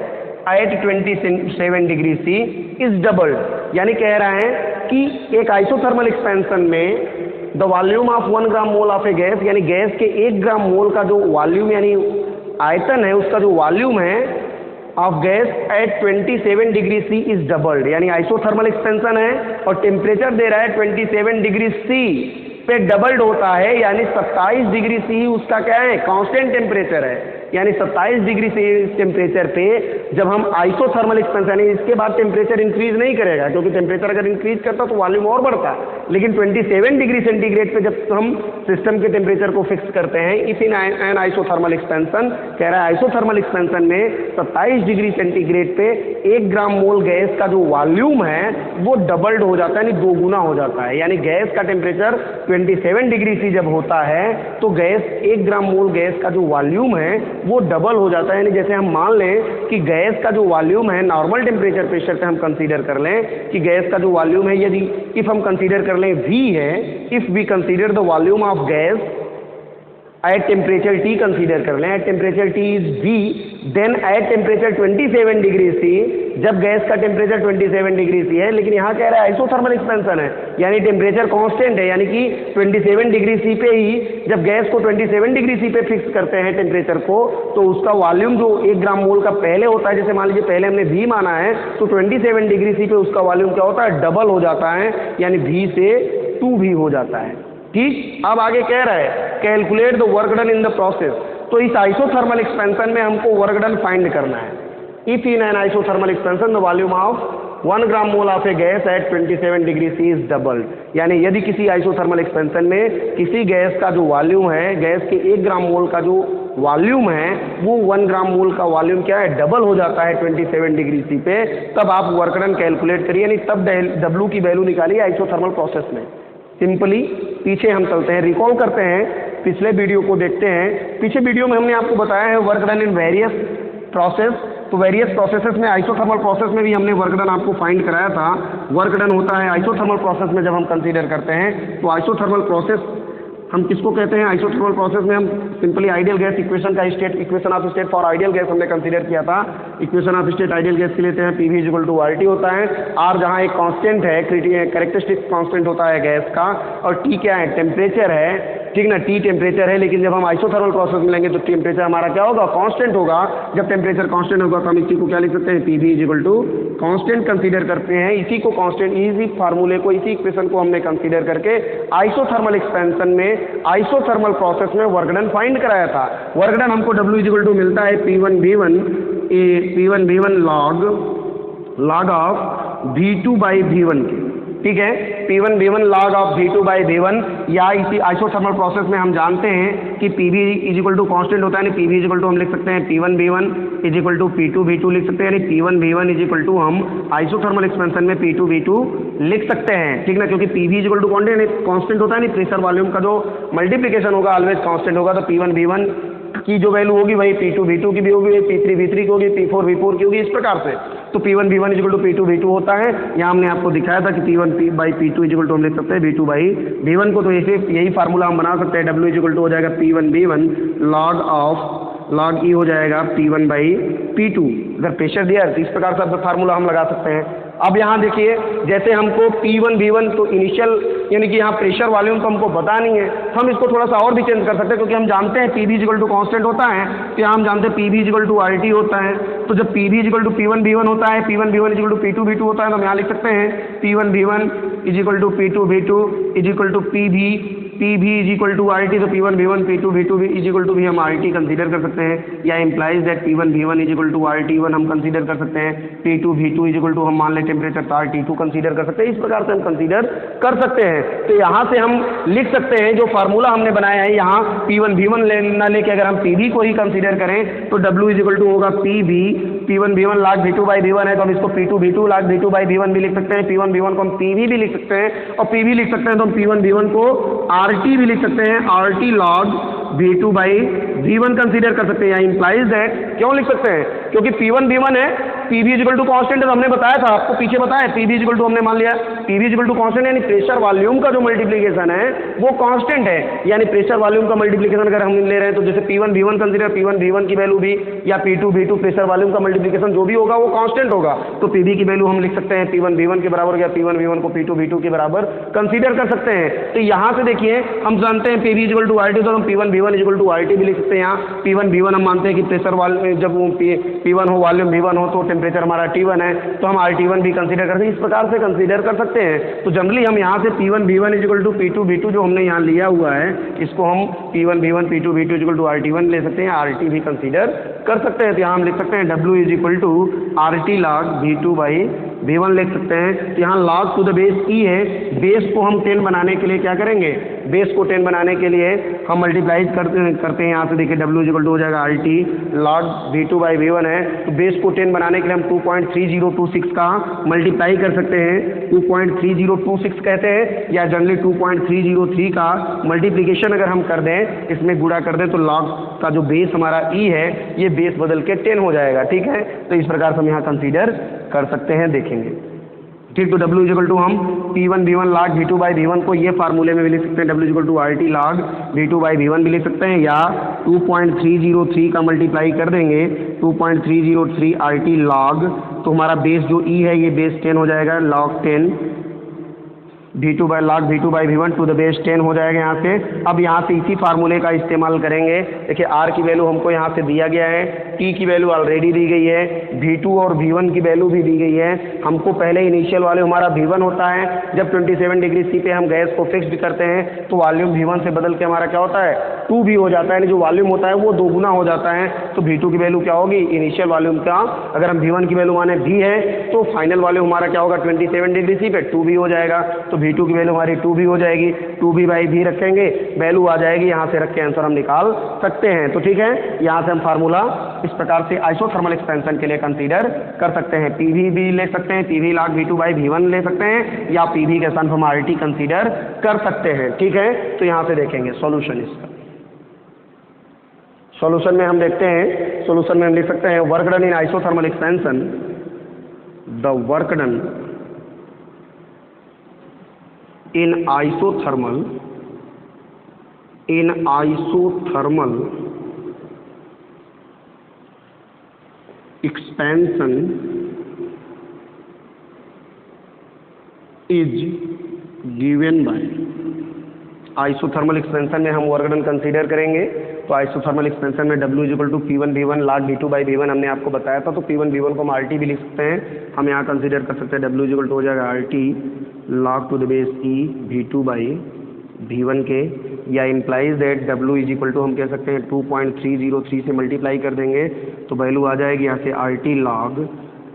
at 27 degree C is doubled. यानी कह रहा है कि एक आइसोथर्मल एक्सपेंशन में the volume of 1 gram mole of a gas, यानी गैस के 1 ग्राम मोल का जो वॉल्यूम यानी आयतन है, उसका जो वॉल्यूम है of gas at 27 degree C is doubled. यानी आइसोथर्मल एक्सपेंशन है और टेम्परेचर दे रहा है 27 डिग्री सी पे डबल्ड होता है, यानी 27 डिग्री सी उसका क्या है, कांस्टेंट टेम्परेचर है। यानी 27 डिग्री से टेम्परेचर पे जब हम आइसोथर्मल एक्सपेंशन, इसके बाद टेम्परेचर इंक्रीज नहीं करेगा, क्योंकि टेम्परेचर अगर इंक्रीज करता तो वॉल्यूम और बढ़ता। लेकिन 27 डिग्री सेंटीग्रेड पे जब हम सिस्टम के टेम्परेचर को फिक्स करते हैं, इस इन एन आइसोथर्मल एक्सपेंशन, कह रहा है आइसोथर्मल एक्सपेंशन में 27 डिग्री सेंटीग्रेड पे 1 ग्राम मोल गैस का जो वॉल्यूम है वो डबल्ड हो जाता है, यानी दोगुना हो जाता है। यानी गैस का टेम्परेचर 27 डिग्री सी जब होता है तो गैस 1 ग्राम मोल गैस का जो वॉल्यूम है वो डबल हो जाता है। यानी जैसे हम मान लें कि गैस का जो वॉल्यूम है नॉर्मल टेम्परेचर प्रेशर पे हम कंसीडर कर लें कि गैस का जो वॉल्यूम है, यदि इफ हम कंसीडर कर लें V है, if we consider the volume of gas at temperature T consider कर लें, at temperature T is V, then at temperature 27 degree C, जब गैस का टेम्परेचर 27 डिग्री सी है, लेकिन यहाँ कह रहा है आइसोथर्मल एक्सपेंशन है, यानी टेम्परेचर कांस्टेंट है, यानी कि 27 डिग्री सी पे ही जब गैस को 27 डिग्री सी पे फिक्स करते हैं टेम्परेचर को, तो उसका वॉल्यूम जो 1 ग्राम मोल का पहले होता है, जैसे मान लीजिए पहले हमने V माना है, तो 27 डिग्री सी पे उसका वॉल्यूम क्या होता है, डबल हो जाता है, यानी V से 2V हो जाता है। ठीक, अब आगे कह रहा है calculate the work done in the process. तो इस आइसोथर्मल एक्सपेंशन में हमको वर्क डन फाइंड करना है। If in an isothermal expansion the volume of 1 gram mole of a gas at 27 degree C is doubled, यानी यदि किसी आइसोथर्मल एक्सपेंशन में किसी गैस का जो वॉल्यूम है, गैस के 1 ग्राम मोल का जो वॉल्यूम है वो 1 ग्राम मोल का वॉल्यूम क्या है, डबल हो जाता है 27 डिग्री सी पे, तब आप वर्क डन कैलकुलेट करिए, यानी तब W की वैल्यू निकालिए आइसोथर्मल प्रोसेस में। सिंपली पीछे हम चलते हैं, रिकॉल करते हैं, पिछले वीडियो को देखते हैं। पीछे वीडियो में हमने आपको बताया है work done in various process, तो वेरियस प्रोसेसेस में आइसोथर्मल प्रोसेस में भी हमने वर्क डन आपको फाइंड कराया था। वर्क डन होता है आइसोथर्मल प्रोसेस में जब हम कंसीडर करते हैं, तो आइसोथर्मल प्रोसेस हम किसको कहते हैं, आइसोथर्मल प्रोसेस में हम सिंपली आइडियल गैस इक्वेशन का state, equation of state for ideal gas हमने कंसीडर किया था। Equation of state ideal gas के लेते हैं PV इक्वल टू RT होता है, R जहाँ एक कांस्टेंट है, कैरेक्टरिस्टिक कांस्टेंट होता है गैस का, और T क्या है, टेम्परेचर है, ठीक ना, T टेम्परेचर है। लेकिन जब हम आइसोथर्मल प्रोसेस में लेंगे तो टेम्परेचर हमारा क्या होगा, कांस्टेंट होगा। जब टेम्परेचर कांस्टेंट होगा तो हम इसी को क्या लिख सकते हैं, PV equal to constant consider करते हैं। इसी को कांस्टेंट, इसी फार्मूले को, इसी इक्वेशन को हमने कंसीडर करके आइसोथर्मल एक्सपेंशन में, आइसोथर्मल प्रोसेस में वर्क डन फाइंड कराया था। वर्क डन हमको W इक्वल टू मिलता है P1V1 log of V2 by V1 के, ठीक है, P1V1 log of V2 by V1, या इसी आइसोथर्मल प्रोसेस में हम जानते हैं कि PV is equal to constant होता है, यानी PV इज इक्वल टू हम लिख सकते हैं P1V1 is equal to P2V2 लिख सकते हैं, यानी P1V1 इज इक्वल टू हम आइसोथर्मल एक्सपेंशन में P2V2 लिख सकते हैं, ठीक ना, क्योंकि PV is equal to constant होता है, नहीं प्रेशर वॉल्यूम का जो मल्टीप्लीकेशन होगा ऑलवेज कॉन्स्टेंट होगा, तो P1V1 की जो वैल्यू होगी वही P2V2 की भी होगी, P3V3 की होगी, P4V4 की होगी, इस प्रकार से। तो P1V1 इक्वल टू P2V2 होता है। यहाँ हमने आपको दिखाया था कि P1 by P2 equal to हम लिख सकते हैं V2 बाई V1 को, तो यही फार्मूला हम बना सकते हैं। W इक्वल टू हो जाएगा P1V1 log E हो जाएगा P1 बाई P2, अगर प्रेशर दिया है तो इस प्रकार से फार्मूला हम लगा सकते हैं। अब यहाँ देखिए, जैसे हमको P1V1 तो इनिशियल, यानी कि यहाँ प्रेशर वॉल्यूम तो हमको पता नहीं है, हम इसको थोड़ा सा और भी चेंज कर सकते हैं, क्योंकि हम जानते हैं PV इक्वल टू कांस्टेंट होता है, तो यहाँ हम जानते हैं PV इक्वल टू RT होता है। तो जब PV इक्वल टू P1V1 होता है, P1V1 इक्वल टू P2V2 होता है, तो हम यहाँ लिख सकते हैं P1V1 is equal to P2V2 is equal to PV is equal to RT, तो P1V1 P2V2 is equal to भी हम RT कंसीडर कर सकते हैं, या implies that P1V1 is equal to RT1 हम कंसीडर कर सकते हैं, P2V2 इज इक्वल टू हम मान लें टेम्परेचर था RT2 कंसीडर कर सकते हैं, इस प्रकार से हम कंसीडर कर सकते हैं। तो यहाँ से हम लिख सकते हैं जो फार्मूला हमने बनाया है, यहाँ P1V1 ना लेके अगर हम PV को ही कंसीडर करें तो W इज इक्वल टू होगा P1V1 log V2 by V1 है, तो हम इसको P2V2 log V2 by V1 भी लिख सकते हैं, P1V1 को हम PV भी लिख सकते हैं, और PV लिख सकते हैं तो हम P1V1 को RT भी लिख सकते हैं, RT log V2 by V1 consider कर सकते हैं, या इंप्लाइज दैट, क्यों लिख सकते हैं, क्योंकि P1 V1 है, PV इक्वल टू कांस्टेंट है, तो हमने बताया था आपको, पीछे बताया PV इक्वल टू हमने मान लिया PV इक्वल टू कांस्टेंट, यानी प्रेशर वॉल्यूम का जो मल्टीप्लिकेशन है वो कांस्टेंट है, यानी प्रेशर वॉल्यूम का मल्टीप्लिकेशन अगर हम ले रहे हैं तो जैसे P1 V1 consider, P1 V1 की वैल्यू भी, या P2 V2 प्रेशर वॉल्यूम का मल्टीप्लिकेशन जो भी होगा वो कांस्टेंट होगा, तो PV की वैल्यू हम लिख सकते हैं P1 V1 के बराबर, या P1 V1 को P2 V2 के बराबर कंसीडर कर सकते हैं। तो यहाँ से देखिए हम जानते हैं PV इक्वल टू RT, तो हम P1 V1 equal to RT भी लिख सकते हैं। यहाँ P1 V1 हम मानते हैं कि प्रेशर वॉल्यूम, जब P1 हो वॉल्यूम V1 हो तो टेम्परेचर हमारा T1 है, तो हम RT1 भी कंसीडर करते हैं, इस प्रकार से कंसीडर कर सकते हैं। तो जनरली हम यहाँ से P1 V1 equal to P2 V2 जो हमने यहाँ लिया हुआ है, इसको हम P1 V1 P2 V2 equal to RT1 ले सकते हैं, RT भी कंसीडर कर सकते हैं। तो यहाँ हम लिख सकते हैं W is equal to RT log V2 by V1 लिख सकते हैं। तो यहाँ log to the base E है, बेस को हम 10 बनाने के लिए क्या करेंगे, बेस को 10 बनाने के लिए हम मल्टीप्लाई करते हैं, यहाँ से देखिए W इक्वल टू हो जाएगा RT log V2 by V1 है, तो बेस को 10 बनाने के लिए हम 2.3026 का मल्टीप्लाई कर सकते हैं, 2.3026 कहते हैं, या जनरली 2.303 का मल्टीप्लिकेशन अगर हम कर दें, इसमें गुणा कर दें, तो log का जो बेस हमारा E है ये बेस बदल के 10 हो जाएगा, ठीक है। तो इस प्रकार से हम यहाँ कंसीडर कर सकते हैं, देखेंगे, ठीक। तो W इक्वल टू हम P1 V1 log V2 by V1 को ये फार्मूले में भी लिख सकते हैं, W equal to RT log V2 by V1 भी लिख सकते हैं, या 2.303 का मल्टीप्लाई कर देंगे, 2.303 RT log, तो हमारा बेस जो E है ये बेस 10 हो जाएगा, log 10 V2 by log V2 by V1 to the base 10 हो जाएगा यहाँ से। अब यहाँ से इसी फार्मूले का इस्तेमाल करेंगे, देखिए R की वैल्यू हमको यहाँ से दिया गया है, T की वैल्यू ऑलरेडी दी गई है, V2 और V1 की वैल्यू भी दी गई है। हमको पहले इनिशियल वाले हमारा V1 होता है, जब 27 डिग्री C पे हम गैस को फिक्स करते हैं तो वॉल्यूम V1 से बदल के हमारा क्या होता है 2 भी हो जाता है, यानी जो वॉल्यूम होता है वो दोगुना हो जाता है। तो V2 की वैल्यू क्या होगी, इनिशियल वॉल्यूम का अगर हम V1 की वैल्यू माने V है तो फाइनल वॉल्यूम हमारा क्या होगा 27 डिग्री C पे 2 भी हो जाएगा, तो V2 की वैल्यू हमारी 2 भी हो जाएगी, 2 भी बाई V रखेंगे, वैल्यू आ जाएगी, यहाँ से रख के आंसर हम निकाल सकते हैं। तो ठीक है, यहाँ से हम फार्मूला इस प्रकार से आइसोथर्मल एक्सपेंशन के लिए कंसीडर कर सकते हैं। PV भी ले सकते हैं, PV log V2 by V1 ले सकते हैं, या PV के स्थान पर हम RT कंसीडर कर सकते हैं, ठीक है। तो यहाँ से देखेंगे सॉल्यूशन इसका। सॉल्यूशन में हम देखते हैं, सॉल्यूशन में हम लिख सकते हैं work done in isothermal expansion, the work done in isothermal expansion is given by, isothermal expansion में हम वर्क डन कंसीडर करेंगे, तो आइसोथर्मल एक्सपेंशन में W equal to P1 V1 log V2 by V1 हमने आपको बताया था, तो P1 V1 को हम RT भी लिख सकते हैं, हम यहाँ कंसीडर कर सकते हैं W इक्वल टू हो जाएगा RT log to the base E V2 by V1 के, या implies that W is equal to हम कह सकते हैं 2.303 से मल्टीप्लाई कर देंगे तो वैल्यू आ जाएगी यहाँ से RT log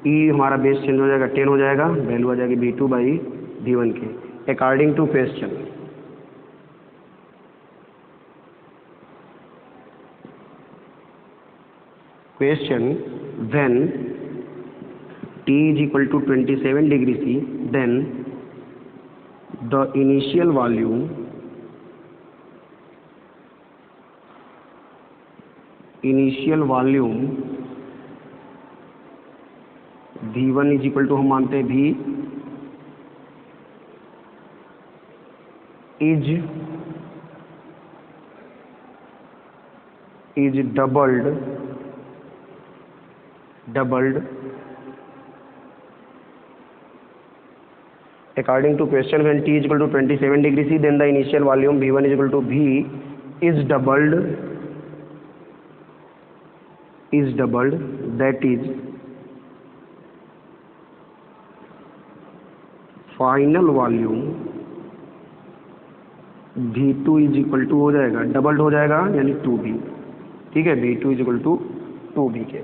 E, हमारा बेस चेंज हो जाएगा 10 हो जाएगा, वैल्यू आ जाएगी V2 बाई V1 के। According to question when T is equal to 27 degree C, then the initial volume V1 is equal to हम मानते हैं V is doubled according to question when T is equal to 27 degree C, then the initial volume V1 is equal to V is doubled, that is final volume V2 is equal to हो जाएगा, doubled हो जाएगा यानी 2B, ठीक है, V2 is equal to 2B के।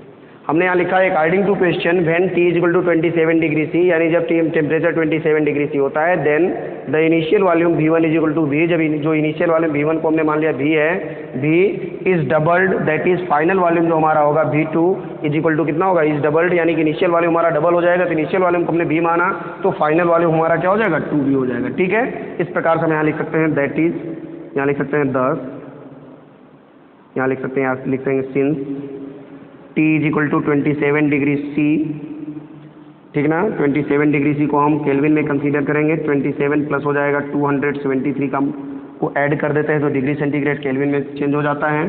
हमने यहाँ लिखा है according to question when T is equal to 27 degree C, यानी जब टेम्परेचर 27 डिग्री C होता है, then the initial volume V1 is equal to V, जब जो इनिशियल वॉल्यूम V1 को हमने मान लिया V है, V is doubled, that is final volume जो हमारा होगा V2 इज इक्वल टू कितना होगा, इज डबल्ड, यानी कि इनिशियल वॉल्यूम हमारा डबल हो जाएगा, तो इनिशियल वॉल्यूम को हमने V माना तो फाइनल वॉल्यूम हमारा क्या हो जाएगा 2V हो जाएगा, ठीक है। इस प्रकार से हम यहाँ लिख सकते हैं दैट इज, यहाँ लिख सकते हैं 10 यहाँ लिख सकते हैं, यहाँ लिख देंगे since T is equal to 27 degree C, ठीक ना। 27 डिग्री C को हम केल्विन में कंसीडर करेंगे। 27 प्लस हो जाएगा 273 का को ऐड कर देते हैं तो डिग्री सेंटीग्रेड केल्विन में चेंज हो जाता है,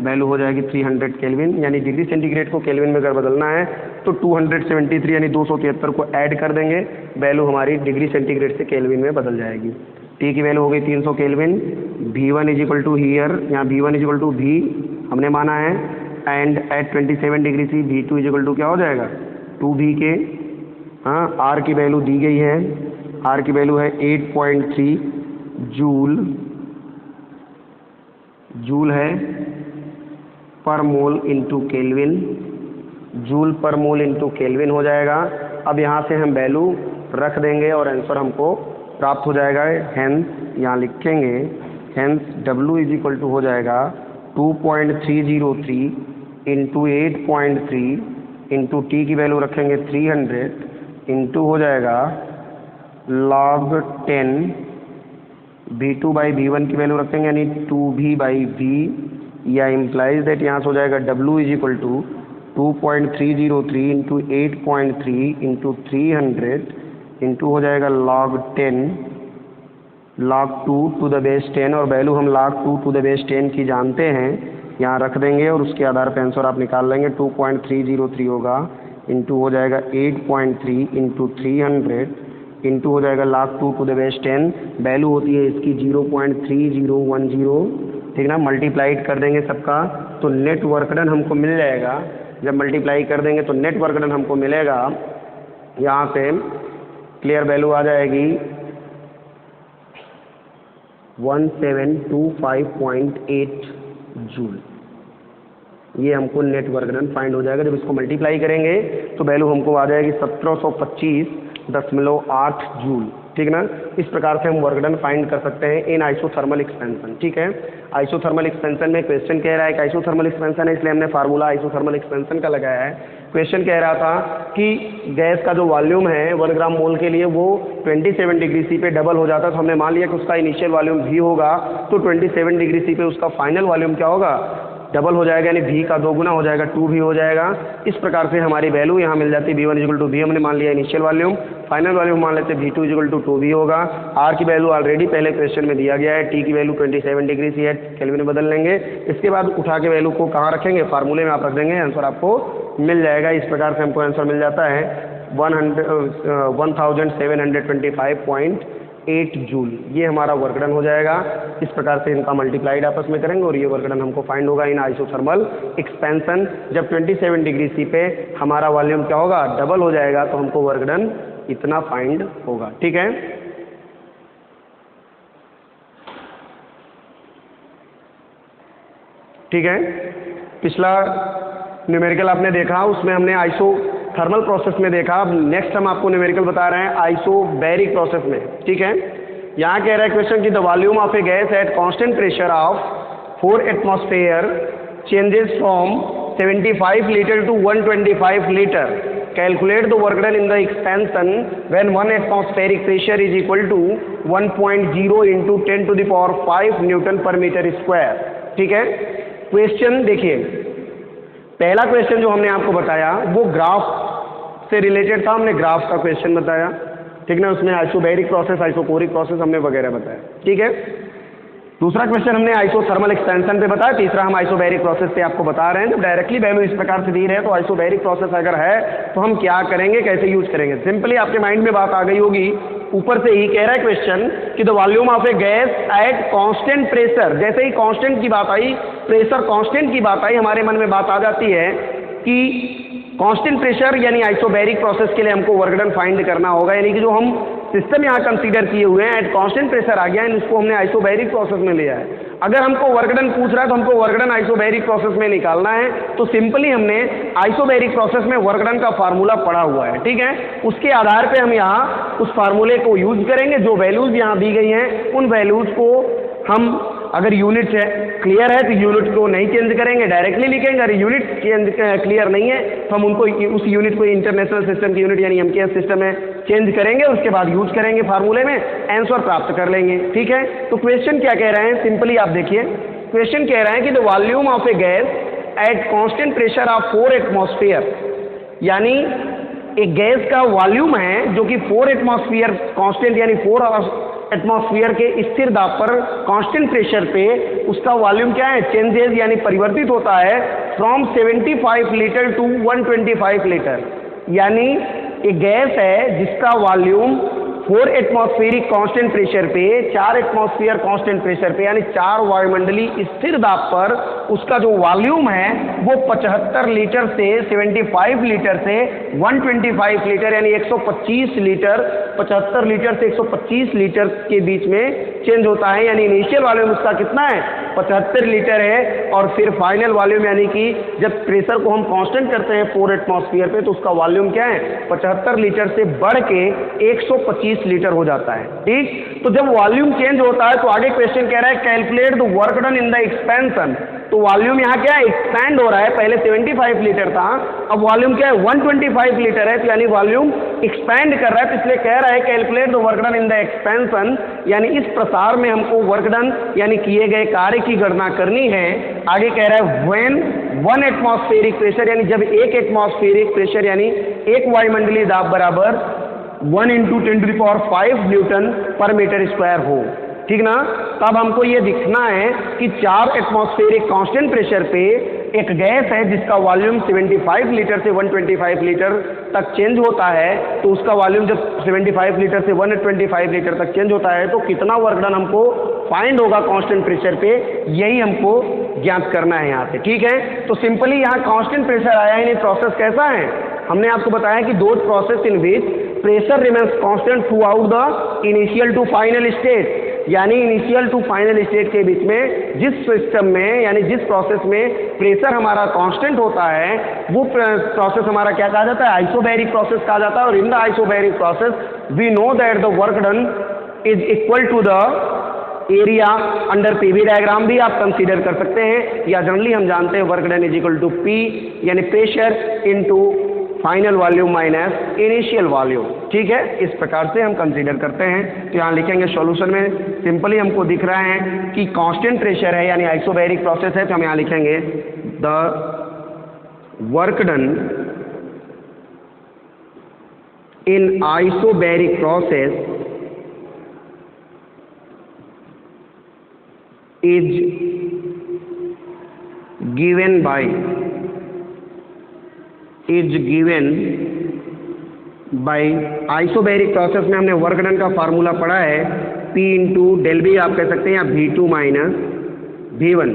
वैल्यू हो जाएगी 300 केल्विन। यानी डिग्री सेंटीग्रेड को केल्विन में अगर बदलना है तो 273 यानी 273 को ऐड कर देंगे, वैल्यू हमारी डिग्री सेंटीग्रेड से केल्विन में बदल जाएगी। टी की वैल्यू हो गई 300 kelvin. V1 is equal to here, यहाँ V1 is equal to V हमने माना है, and at 27 degree C V2 is equal to क्या हो जाएगा 2V के। हाँ, R की वैल्यू दी गई है, R की वैल्यू है 8.3 जूल है पर मोल इंटू केल्विन, जूल पर मोल इंटू केल्विन हो जाएगा। अब यहाँ से हम वैल्यू रख देंगे और आंसर हमको प्राप्त हो जाएगा। हेंस यहाँ लिखेंगे, hence W is equal to हो जाएगा 2.303 इंटू 8.3 इंटू टी की वैल्यू रखेंगे 300 इंटू हो जाएगा log 10 V2 बाई V1 की वैल्यू रखेंगे यानी 2V बाई V, या इम्प्लाइज दैट यहाँ से हो जाएगा W is equal to 2.303 into 8.3 into 300 into हो जाएगा log 10 log 2 to the base 10, और वैल्यू हम log 2 टू द बेस 10 की जानते हैं, यहाँ रख देंगे और उसके आधार पर आंसर आप निकाल लेंगे। 2.303 होगा इंटू हो जाएगा 8.3 इंटू 300 इंटू हो जाएगा log 2 to the base 10, value होती है इसकी 0.3010, ठीक ना। मल्टीप्लाइड कर देंगे सबका तो नेट वर्क डन हमको मिल जाएगा। जब मल्टीप्लाई कर देंगे तो नेट वर्क डन हमको मिलेगा, यहाँ से क्लियर वैल्यू आ जाएगी 1725.8 जूल। ये हमको नेट वर्क डन फाइंड हो जाएगा। जब इसको मल्टीप्लाई करेंगे तो वैल्यू हमको आ जाएगी 1725.8 जूल, ठीक ना। इस प्रकार से हम वर्क डन फाइंड कर सकते हैं इन आइसोथर्मल एक्सपेंशन, ठीक है। आइसोथर्मल एक्सपेंशन में क्वेश्चन कह रहा है कि आइसोथर्मल एक्सपेंशन है, इसलिए हमने फार्मूला आइसोथर्मल एक्सपेंशन का लगाया है। क्वेश्चन कह रहा था कि गैस का जो वॉल्यूम है 1 ग्राम मोल के लिए वो 27 डिग्री C पे डबल हो जाता, तो हमने मान लिया कि उसका इनिशियल वॉल्यूम V होगा, तो 27 डिग्री C पे उसका फाइनल वॉल्यूम क्या होगा, डबल हो जाएगा, यानी V का 2 गुना हो जाएगा, 2V हो जाएगा। इस प्रकार से हमारी वैल्यू यहाँ मिल जाती है V1 इक्वल टू V हमने मान लिया इनिशियल वॉल्यूम, फाइनल वॉल्यूम मान लेते हैं V2 इक्वल टू 2V होगा। R की वैल्यू ऑलरेडी पहले क्वेश्चन में दिया गया है, T की वैल्यू 27 डिग्री C है, केल्विन में बदल लेंगे। इसके बाद उठा के वैल्यू को कहाँ रखेंगे, फार्मूले में आप रख देंगे, आंसर आपको मिल जाएगा। इस प्रकार से हमको आंसर मिल जाता है 1725.8 जूल। ये हमारा वर्क डन हो जाएगा। इस प्रकार से इनका मल्टीप्लाइड आपस में करेंगे और ये वर्क डन हमको फाइंड होगा इन आइसोथर्मल एक्सपेंशन। जब 27 डिग्री C पे हमारा वॉल्यूम क्या होगा, डबल हो जाएगा, तो हमको वर्क डन इतना फाइंड होगा, ठीक है। ठीक है, पिछला न्यूमेरिकल आपने देखा, उसमें हमने आइसोथर्मल प्रोसेस में देखा। अब नेक्स्ट हम आपको न्यूमेरिकल बता रहे हैं आइसोबैरिक प्रोसेस में, ठीक है। यहाँ कह रहा है क्वेश्चन की the volume of a gas at constant pressure of 4 atmosphere changes from 75 litre to 125 litre. Calculate the work done in the expansion when 1 atmospheric pressure is equal to 1.0 into 10 to the power 5 newton per metre square, ठीक है। Question देखिए, पहला question जो हमने आपको बताया वो graph से रिलेटेड था, हमने ग्राफ का क्वेश्चन बताया, ठीक ना। उसमें आइसोबैरिक प्रोसेस, आइसोकोरिक प्रोसेस हमने वगैरह बताया, ठीक है। दूसरा क्वेश्चन हमने आइसोथर्मल एक्सपेंशन पे बताया, तीसरा हम आइसोबैरिक प्रोसेस पे आपको बता रहे हैं। जब डायरेक्टली वैल्यू इस प्रकार से दी रहे तो आइसोबैरिक प्रोसेस अगर है तो हम क्या करेंगे, कैसे यूज करेंगे। सिंपली आपके माइंड में बात आ गई होगी, ऊपर से ही कह रहा है क्वेश्चन कि the volume of a gas at constant pressure. जैसे ही कांस्टेंट की बात आई, प्रेशर कांस्टेंट की बात आई, हमारे मन में बात आ जाती है कि कांस्टेंट प्रेशर यानी आइसोबैरिक प्रोसेस के लिए हमको वर्क डन फाइंड करना होगा, यानी कि जो हम सिस्टम यहाँ कंसीडर किए हुए हैं एट कांस्टेंट प्रेशर आ गया है, इसको हमने आइसोबैरिक प्रोसेस में लिया है। अगर हमको वर्क डन पूछ रहा है तो हमको वर्क डन आइसोबैरिक प्रोसेस में निकालना है, तो सिंपली हमने आइसोबैरिक प्रोसेस में वर्क डन का फार्मूला पढ़ा हुआ है, ठीक है। उसके आधार पे हम यहाँ उस फार्मूले को यूज करेंगे। जो वैल्यूज यहाँ दी गई हैं उन वैल्यूज को हम, अगर यूनिट क्लियर है तो यूनिट को नहीं चेंज करेंगे, डायरेक्टली लिखेंगे। अगर यूनिट क्लियर नहीं है तो हम उनको उस यूनिट को इंटरनेशनल सिस्टम की यूनिट यानी MKS सिस्टम में चेंज करेंगे, उसके बाद यूज करेंगे फार्मूले में, आंसर प्राप्त कर लेंगे, ठीक है। तो क्वेश्चन क्या कह रहे हैं, सिंपली आप देखिए, क्वेश्चन कह रहा है कि the volume of a gas at constant pressure of 4 atmosphere, यानी एक गैस का वॉल्यूम है जो कि 4 एटमॉस्फेयर कांस्टेंट यानी 4 एटमॉस्फेयर के स्थिर दाब पर कांस्टेंट प्रेशर पे उसका वॉल्यूम क्या है, चेंजेस यानी परिवर्तित होता है फ्रॉम 75 लीटर टू 125 लीटर। यानी एक गैस है जिसका वॉल्यूम 4 एटमॉस्फेरिक कांस्टेंट प्रेशर पे, 4 एटमॉस्फेयर कांस्टेंट प्रेशर पे यानी 4 वायुमंडलीय स्थिर दाब पर उसका जो वॉल्यूम है वो 75 लीटर से 75 लीटर से 125 लीटर यानी 125 लीटर, 75 लीटर से 125 लीटर के बीच में चेंज होता है। यानी इनिशियल वॉल्यूम उसका कितना है, 75 लीटर है, और फिर फाइनल वॉल्यूम यानी कि जब प्रेशर को हम कांस्टेंट करते हैं 4 एटमॉस्फेयर पे तो उसका वॉल्यूम क्या है, 75 लीटर से बढ़ के 125 लीटर हो जाता है। ठीक, तो जब वॉल्यूम चेंज होता है तो आगे क्वेश्चन कह रहा है calculate the work done in the expansion. तो वॉल्यूम यहाँ क्या है, एक्सपैंड हो रहा है, पहले 75 लीटर था, अब वॉल्यूम क्या है 125 लीटर है, तो यानी वॉल्यूम एक्सपैंड कर रहा है, तो इसलिए कह रहा है calculate the work done in the expansion, यानी इस प्रसार में हमको वर्क डन यानी किए गए कार्य की गणना करनी है। आगे कह रहा है व्हेन 1 एटमॉस्फेरिक प्रेशर, यानी जब 1 एटमॉस्फेरिक प्रेशर यानी एक वायुमंडलीय दाब बराबर 1 × 10⁵ न्यूटन पर मीटर स्क्वायर हो। ठीक ना, तब हमको ये दिखना है कि 4 एटमॉस्फेरिक कांस्टेंट प्रेशर पे एक गैस है जिसका वॉल्यूम 75 लीटर से 125 लीटर तक चेंज होता है, तो उसका वॉल्यूम जब 75 लीटर से 125 लीटर तक चेंज होता है तो कितना वर्क डन हमको फाइंड होगा कांस्टेंट प्रेशर पे, यही हमको ज्ञात करना है यहाँ से। ठीक है, तो सिंपली यहाँ कांस्टेंट प्रेशर आया है, प्रोसेस कैसा है, हमने आपको बताया कि दो process in which pressure remains constant throughout the initial to final state, यानी इनिशियल टू फाइनल स्टेट के बीच में जिस सिस्टम में यानी जिस प्रोसेस में प्रेशर हमारा कांस्टेंट होता है वो प्रोसेस हमारा क्या कहा जाता है, आइसोबैरिक प्रोसेस कहा जाता है। और in the isobaric process we know that the work done is equal to the area under PV diagram भी आप कंसीडर कर सकते हैं, या जनरली हम जानते हैं work done is equal to P यानी pressure into final volume minus initial volume. ठीक है, इस प्रकार से हम कंसीडर करते हैं। तो यहाँ लिखेंगे सॉल्यूशन में सिंपली हमको दिख रहा है कि कांस्टेंट प्रेशर है यानी आइसोबैरिक प्रोसेस है, तो हम यहाँ लिखेंगे the work done in isobaric process is given by isobaric process में हमने वर्क डन का फार्मूला पढ़ा है P इंटू डेल बी आप कह सकते हैं, या V2 minus V1।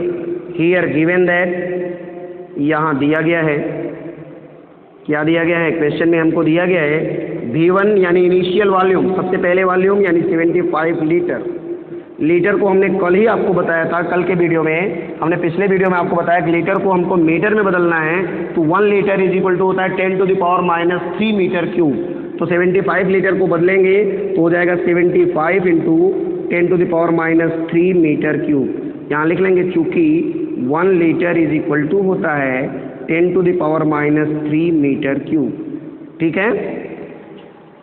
Here given that, यहाँ दिया गया है, क्या दिया गया है, क्वेश्चन में हमको दिया गया है V1 यानी इनिशियल वॉल्यूम, सबसे पहले वॉल्यूम यानी 75 लीटर को हमने कल ही आपको बताया था, कल के वीडियो में हमने पिछले वीडियो में आपको बताया कि लीटर को हमको मीटर में बदलना है, तो 1 लीटर इज इक्वल टू होता है 10⁻³ मीटर क्यूब। तो 75 लीटर को बदलेंगे तो हो जाएगा 75 इंटू 10⁻³ मीटर क्यूब। यहाँ लिख लेंगे चूंकि 1 लीटर इज इक्वल टू होता है 10⁻³ मीटर क्यूब। ठीक है,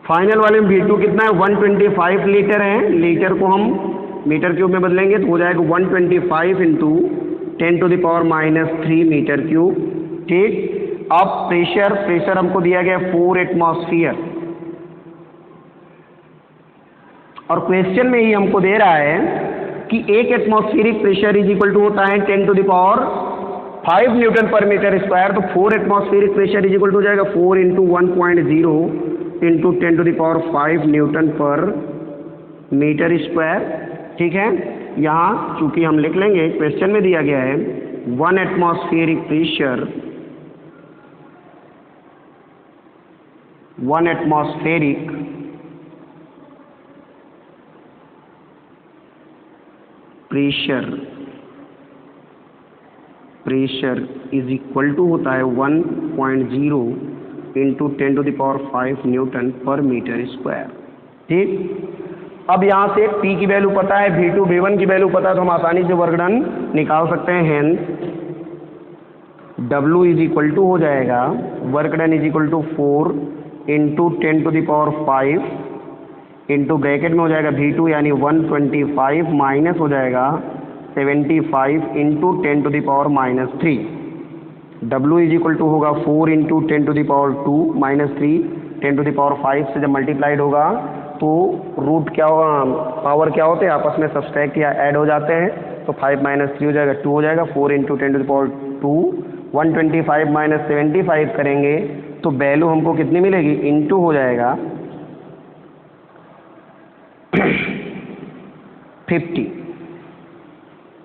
फाइनल वॉल्यूम V2 कितना है, 125 लीटर है, लीटर को हम मीटर क्यूब में बदलेंगे तो हो जाएगा 125 इंटू 10⁻³ मीटर क्यूब। ठीक, अब प्रेशर हमको दिया गया 4 एटमॉस्फेयर, और क्वेश्चन में ही हमको दे रहा है कि 1 atmospheric pressure is equal to होता है 10⁵ न्यूटन पर मीटर स्क्वायर। तो 4 atmospheric pressure is equal to हो जाएगा 4 into 1.0 into 10⁵ newton per metre square. ठीक है, यहाँ चूंकि हम लिख लेंगे क्वेश्चन में दिया गया है 1 atmospheric pressure, 1 atmospheric pressure is equal to होता है 1.0 into 10⁵ newton per metre square. ठीक, अब यहाँ से P की वैल्यू पता है, V2 V1 की वैल्यू पता है, तो हम आसानी से वर्क डन निकाल सकते हैं। Hence W is equal to हो जाएगा work done is equal to 4 into 10⁵ into bracket में हो जाएगा V2 यानी 125 माइनस हो जाएगा 75 into 10 to the power -3। W is equal to होगा 4 into 10 to the power 2 -3, 10 to the power 5 से जब मल्टीप्लाइड होगा तो रूट क्या होगा, पावर क्या होते हैं आपस में सब्सट्रैक्ट या ऐड हो जाते हैं, तो 5 - 3 हो जाएगा 2 हो जाएगा। 4 इंटू 10 टू द पावर 2, 125 - 75 करेंगे तो वैल्यू हमको कितनी मिलेगी, इंटू हो जाएगा 50,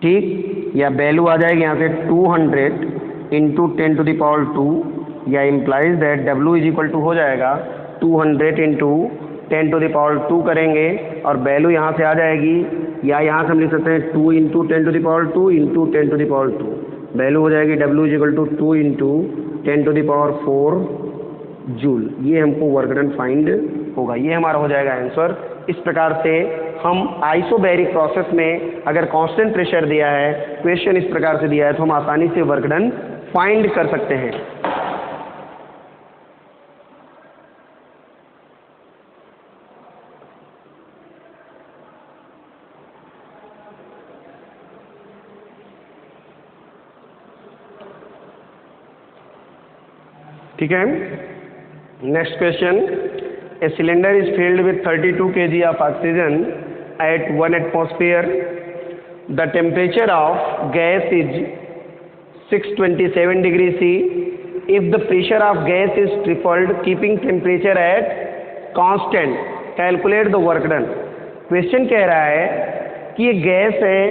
ठीक, या वैल्यू आ जाएगी यहाँ से 200 इंटू 10 टू द पावर 2, या implies that W is equal to हो जाएगा 200 इंटू 10 टू द पावर 2 करेंगे और वैल्यू यहाँ से आ जाएगी, या यहाँ से हम लिख सकते हैं 2 into 10 to the power 2 into 10 to the power 2, value हो जाएगी W is equal to 2 into 10 to the power 4 joule. ये हमको वर्क डन फाइंड होगा, ये हमारा हो जाएगा आंसर। इस प्रकार से हम आइसोबैरिक प्रोसेस में अगर कांस्टेंट प्रेशर दिया है, क्वेश्चन इस प्रकार से दिया है, तो हम आसानी से वर्क डन फाइंड कर सकते हैं। ठीक है, next question, a cylinder is filled with 32 kg of oxygen at 1 atmosphere. The temperature of gas is 627 degrees C. If the pressure of gas is tripled, keeping temperature at constant, calculate the work done. Question कह रहा है कि ये gas है,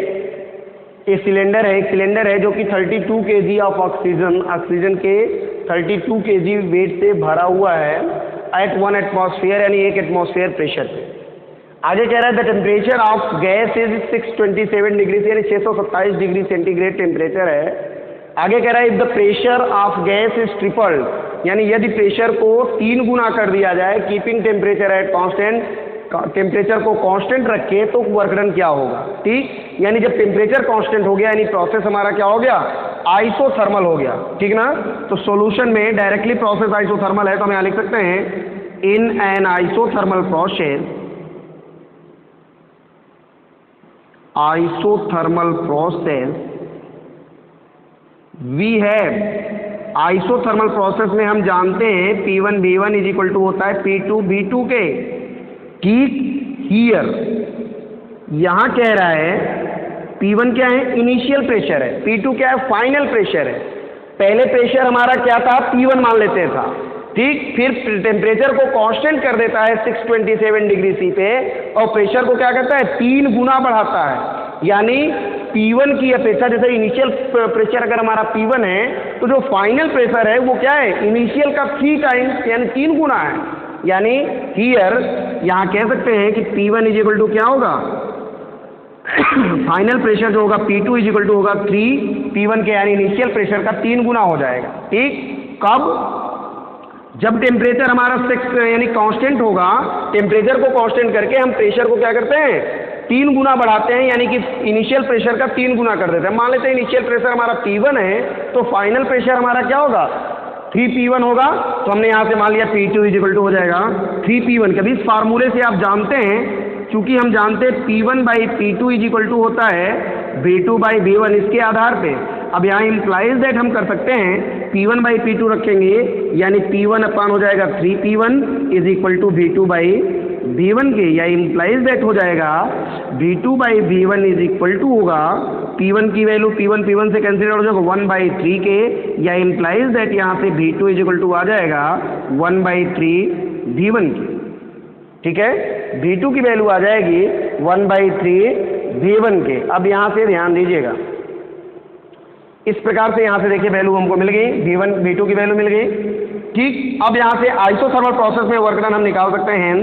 ये cylinder है, एक cylinder है जो कि 32 kg ऑफ ऑक्सीजन के 32 kg वेट से भरा हुआ है एट 1 एटमॉस्फेयर, यानी 1 एटमॉस्फेयर प्रेशर पे। आगे कह रहा है the temperature of gas is 627 degree, यानी 627 डिग्री सेंटीग्रेड टेम्परेचर है। आगे कह रहा है if the pressure of gas is tripled, यानी यदि प्रेशर को 3 गुना कर दिया जाए, keeping temperature at constant, temperature को कांस्टेंट रखे तो वर्क डन क्या होगा, ठीक, यानी जब टेम्परेचर कांस्टेंट हो गया यानी प्रोसेस हमारा क्या हो गया, आइसोथर्मल हो गया, ठीक ना। तो सॉल्यूशन में डायरेक्टली प्रोसेस आइसोथर्मल है, तो हम यहाँ लिख सकते हैं in an isothermal process we have, isothermal process में हम जानते हैं P1 V1 is equal to होता है P2 V2 के, ठीक। हियर यहां कह रहा है P1 क्या है, इनिशियल प्रेशर है, P2 क्या है, फाइनल प्रेशर है। पहले प्रेशर हमारा क्या था, P1 मान लेते था, ठीक, फिर टेम्परेचर को कांस्टेंट कर देता है 627 डिग्री सी पे और प्रेशर को क्या करता है, 3 गुना बढ़ाता है, यानी P1 की अपेक्षा, जैसे इनिशियल प्रेशर अगर हमारा P1 है तो जो फाइनल प्रेशर है वो क्या है, इनिशियल का 3 टाइम्स यानी 3 गुना है। यानी हियर यहाँ कह सकते हैं कि P1 इज इक्वल टू क्या होगा, फाइनल प्रेशर जो होगा P2 इज इक्वल टू होगा 3 P1 के, यानी इनिशियल प्रेशर का 3 गुना हो जाएगा, ठीक। कब, जब टेम्परेचर हमारा 6 यानी कांस्टेंट होगा, टेम्परेचर को कांस्टेंट करके हम प्रेशर को क्या करते हैं, 3 गुना बढ़ाते हैं, यानी कि इनिशियल प्रेशर का 3 गुना कर देते हैं। मान लेते हैं इनिशियल प्रेशर हमारा P1 है तो फाइनल प्रेशर हमारा क्या होगा, 3P1 होगा, तो हमने यहाँ से मान लिया P2 इज इक्वल टू हो जाएगा 3P1। कभी इस फार्मूले से आप जानते हैं, क्योंकि हम जानते हैं P1 by P2 is equal to होता है V2 बाई V1, इसके आधार पे अब यहाँ इम्प्लाइज दैट हम कर सकते हैं P1 बाई P2 रखेंगे, यानी P1 अपान हो जाएगा 3P1 is equal to V2 by V1 के, या इम्प्लाइज दैट हो जाएगा V2 by V1 is equal to होगा P1 की वैल्यू P1 से कैंसिल हो जाएगा 1/3 के, या इम्प्लाइज दैट यहाँ से V2 इज इक्वल टू आ जाएगा 1/3 V1 की, ठीक है। V2 की वैल्यू आ जाएगी 1/3 V1 के। अब यहाँ से ध्यान दीजिएगा, इस प्रकार से यहाँ से देखिए वैल्यू हमको मिल गई, V1 V2 की वैल्यू मिल गई, ठीक। अब यहाँ से आइसोथर्मल प्रोसेस में वर्क डन हम निकाल सकते हैं,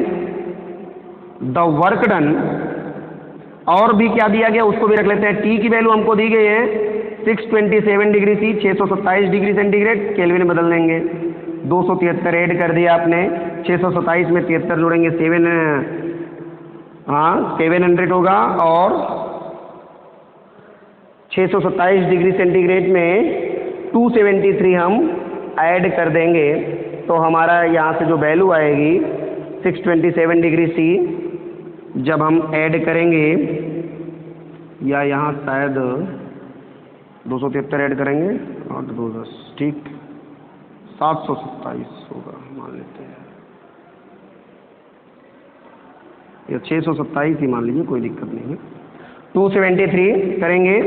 द वर्क डन, और भी क्या दिया गया उसको भी रख लेते हैं। T की वैल्यू हमको दी गई है 627 degree C, 627 degree centigrade, kelvin में बदल देंगे, 273 ऐड कर दिया आपने, 627 में 73 जोड़ेंगे 700 होगा, और 627 डिग्री सेंटीग्रेड में 273 हम ऐड कर देंगे, तो हमारा यहाँ से जो वैल्यू आएगी 627 डिग्री सी, जब हम ऐड करेंगे या यहाँ शायद 273 ऐड करेंगे, 8 2 10, ठीक, 727 होगा मान लेते हैं, या 627 ही मान लीजिए, कोई दिक्कत नहीं है। 273 करेंगे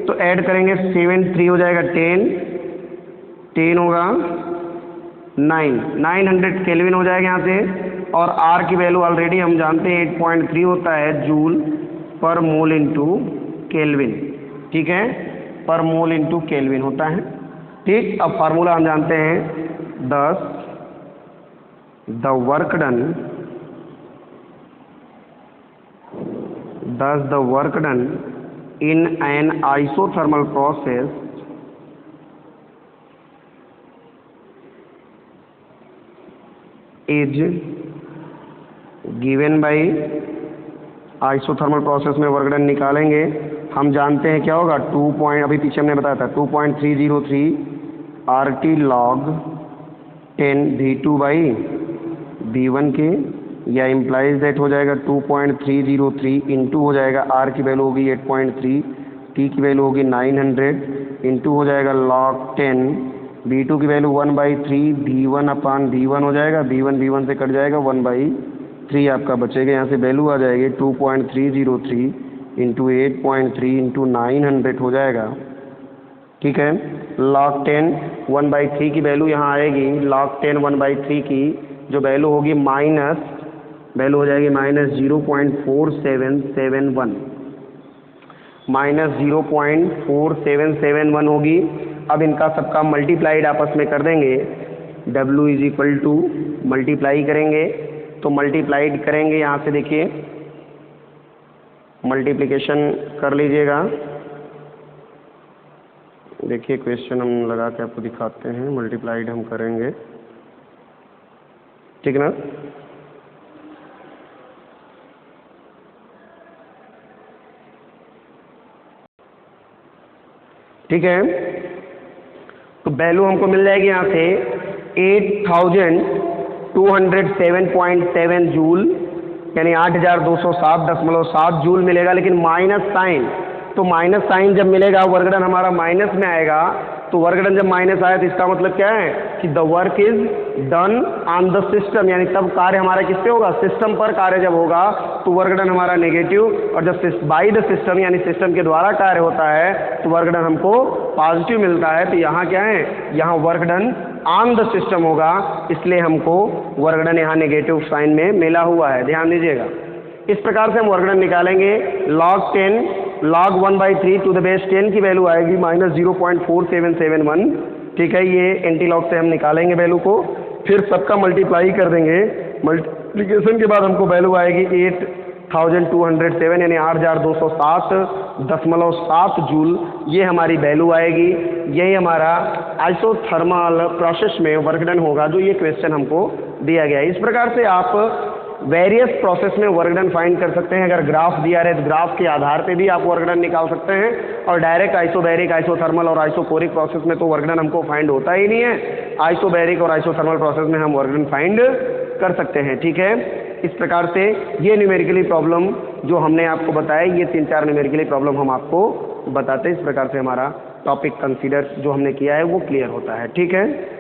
तो ऐड करेंगे 7 3 हो जाएगा 10, 10 होगा 900 केल्विन हो जाएगा यहाँ से। और आर की वैल्यू ऑलरेडी हम जानते हैं 8.3 होता है जूल पर मोल इंटू केल्विन, ठीक है, पर मोल इंटू केल्विन होता है, ठीक। अब फार्मूला हम जानते हैं 10 the work done in an isothermal process is given by, isothermal process में वर्क डन निकालेंगे, हम जानते हैं क्या होगा 2 अभी पीछे हमने बताया था 2.303 RT log 10 V2 by V1 के, या इम्प्लाइज दैट हो जाएगा 2.303 इंटू हो जाएगा R की वैल्यू होगी 8.3, T की वैल्यू होगी 900 इंटू हो जाएगा log 10, V2 की वैल्यू 1/3 V1 अपान V1 हो जाएगा, V1 से कट जाएगा 1/3 आपका बचेगा, यहाँ से वैल्यू आ जाएगी 2.303 इंटू 8.3 इंटू 900 हो जाएगा, ठीक है। log 10 1/3 की वैल्यू यहाँ आएगी, log 10 1/3 की जो वैल्यू होगी वैल्यू हो जाएगी -0.4771 होगी। अब इनका सबका मल्टीप्लाइड आपस में कर देंगे, W is equal to multiply करेंगे, तो मल्टीप्लाइड करेंगे यहाँ से, देखिए मल्टीप्लिकेशन कर लीजिएगा, देखिए क्वेश्चन हम लगा के आपको दिखाते हैं, मल्टीप्लाइड हम करेंगे, ठीक ना। ठीक है, तो वैल्यू हमको मिल जाएगी यहाँ से 8207.7 जूल, यानी 8207.7 जूल मिलेगा, लेकिन माइनस साइन, तो माइनस साइन जब मिलेगा वर्क डन हमारा माइनस में आएगा, तो वर्क डन जब माइनस आया तो इसका मतलब क्या है कि the work is done on the system, यानी तब कार्य हमारा किस पे होगा, सिस्टम पर कार्य जब होगा तो वर्क डन हमारा नेगेटिव, और जब बाई द सिस्टम यानी सिस्टम के द्वारा कार्य होता है तो वर्क डन हमको पॉजिटिव मिलता है। तो यहाँ क्या है, यहाँ work done on the system होगा, इसलिए हमको वर्क डन यहाँ नेगेटिव साइन में मिला हुआ है, ध्यान दीजिएगा। इस प्रकार से हम वर्क डन निकालेंगे, log 10 log 1/3 to the base 10 की वैल्यू आएगी -0.4771, ठीक है, ये एंटी लॉग से हम निकालेंगे वैल्यू को, फिर सबका मल्टीप्लाई कर देंगे, मल्टीप्लिकेशन के बाद हमको वैल्यू आएगी 8207 यानी 8207.7 जूल, ये हमारी वैल्यू आएगी। यही हमारा आइसोथर्मल प्रोसेस में वर्क डन होगा, जो ये क्वेश्चन हमको दिया गया है। इस प्रकार से आप वेरियस प्रोसेस में वर्क डन फाइंड कर सकते हैं। अगर ग्राफ दिया रहे तो ग्राफ के आधार पे भी आप वर्क डन निकाल सकते हैं, और डायरेक्ट आइसोबैरिक, आइसोथर्मल और आइसोकोरिक प्रोसेस में तो वर्क डन हमको फाइंड होता ही नहीं है। आइसोबैरिक और आइसोथर्मल प्रोसेस में हम वर्क डन फाइंड कर सकते हैं, ठीक है। इस प्रकार से ये न्यूमेरिकली प्रॉब्लम जो हमने आपको बताया, ये 3-4 न्यूमेरिकली प्रॉब्लम हम आपको बताते हैं। इस प्रकार से हमारा टॉपिक कंसीडर जो हमने किया है वो क्लियर होता है, ठीक है।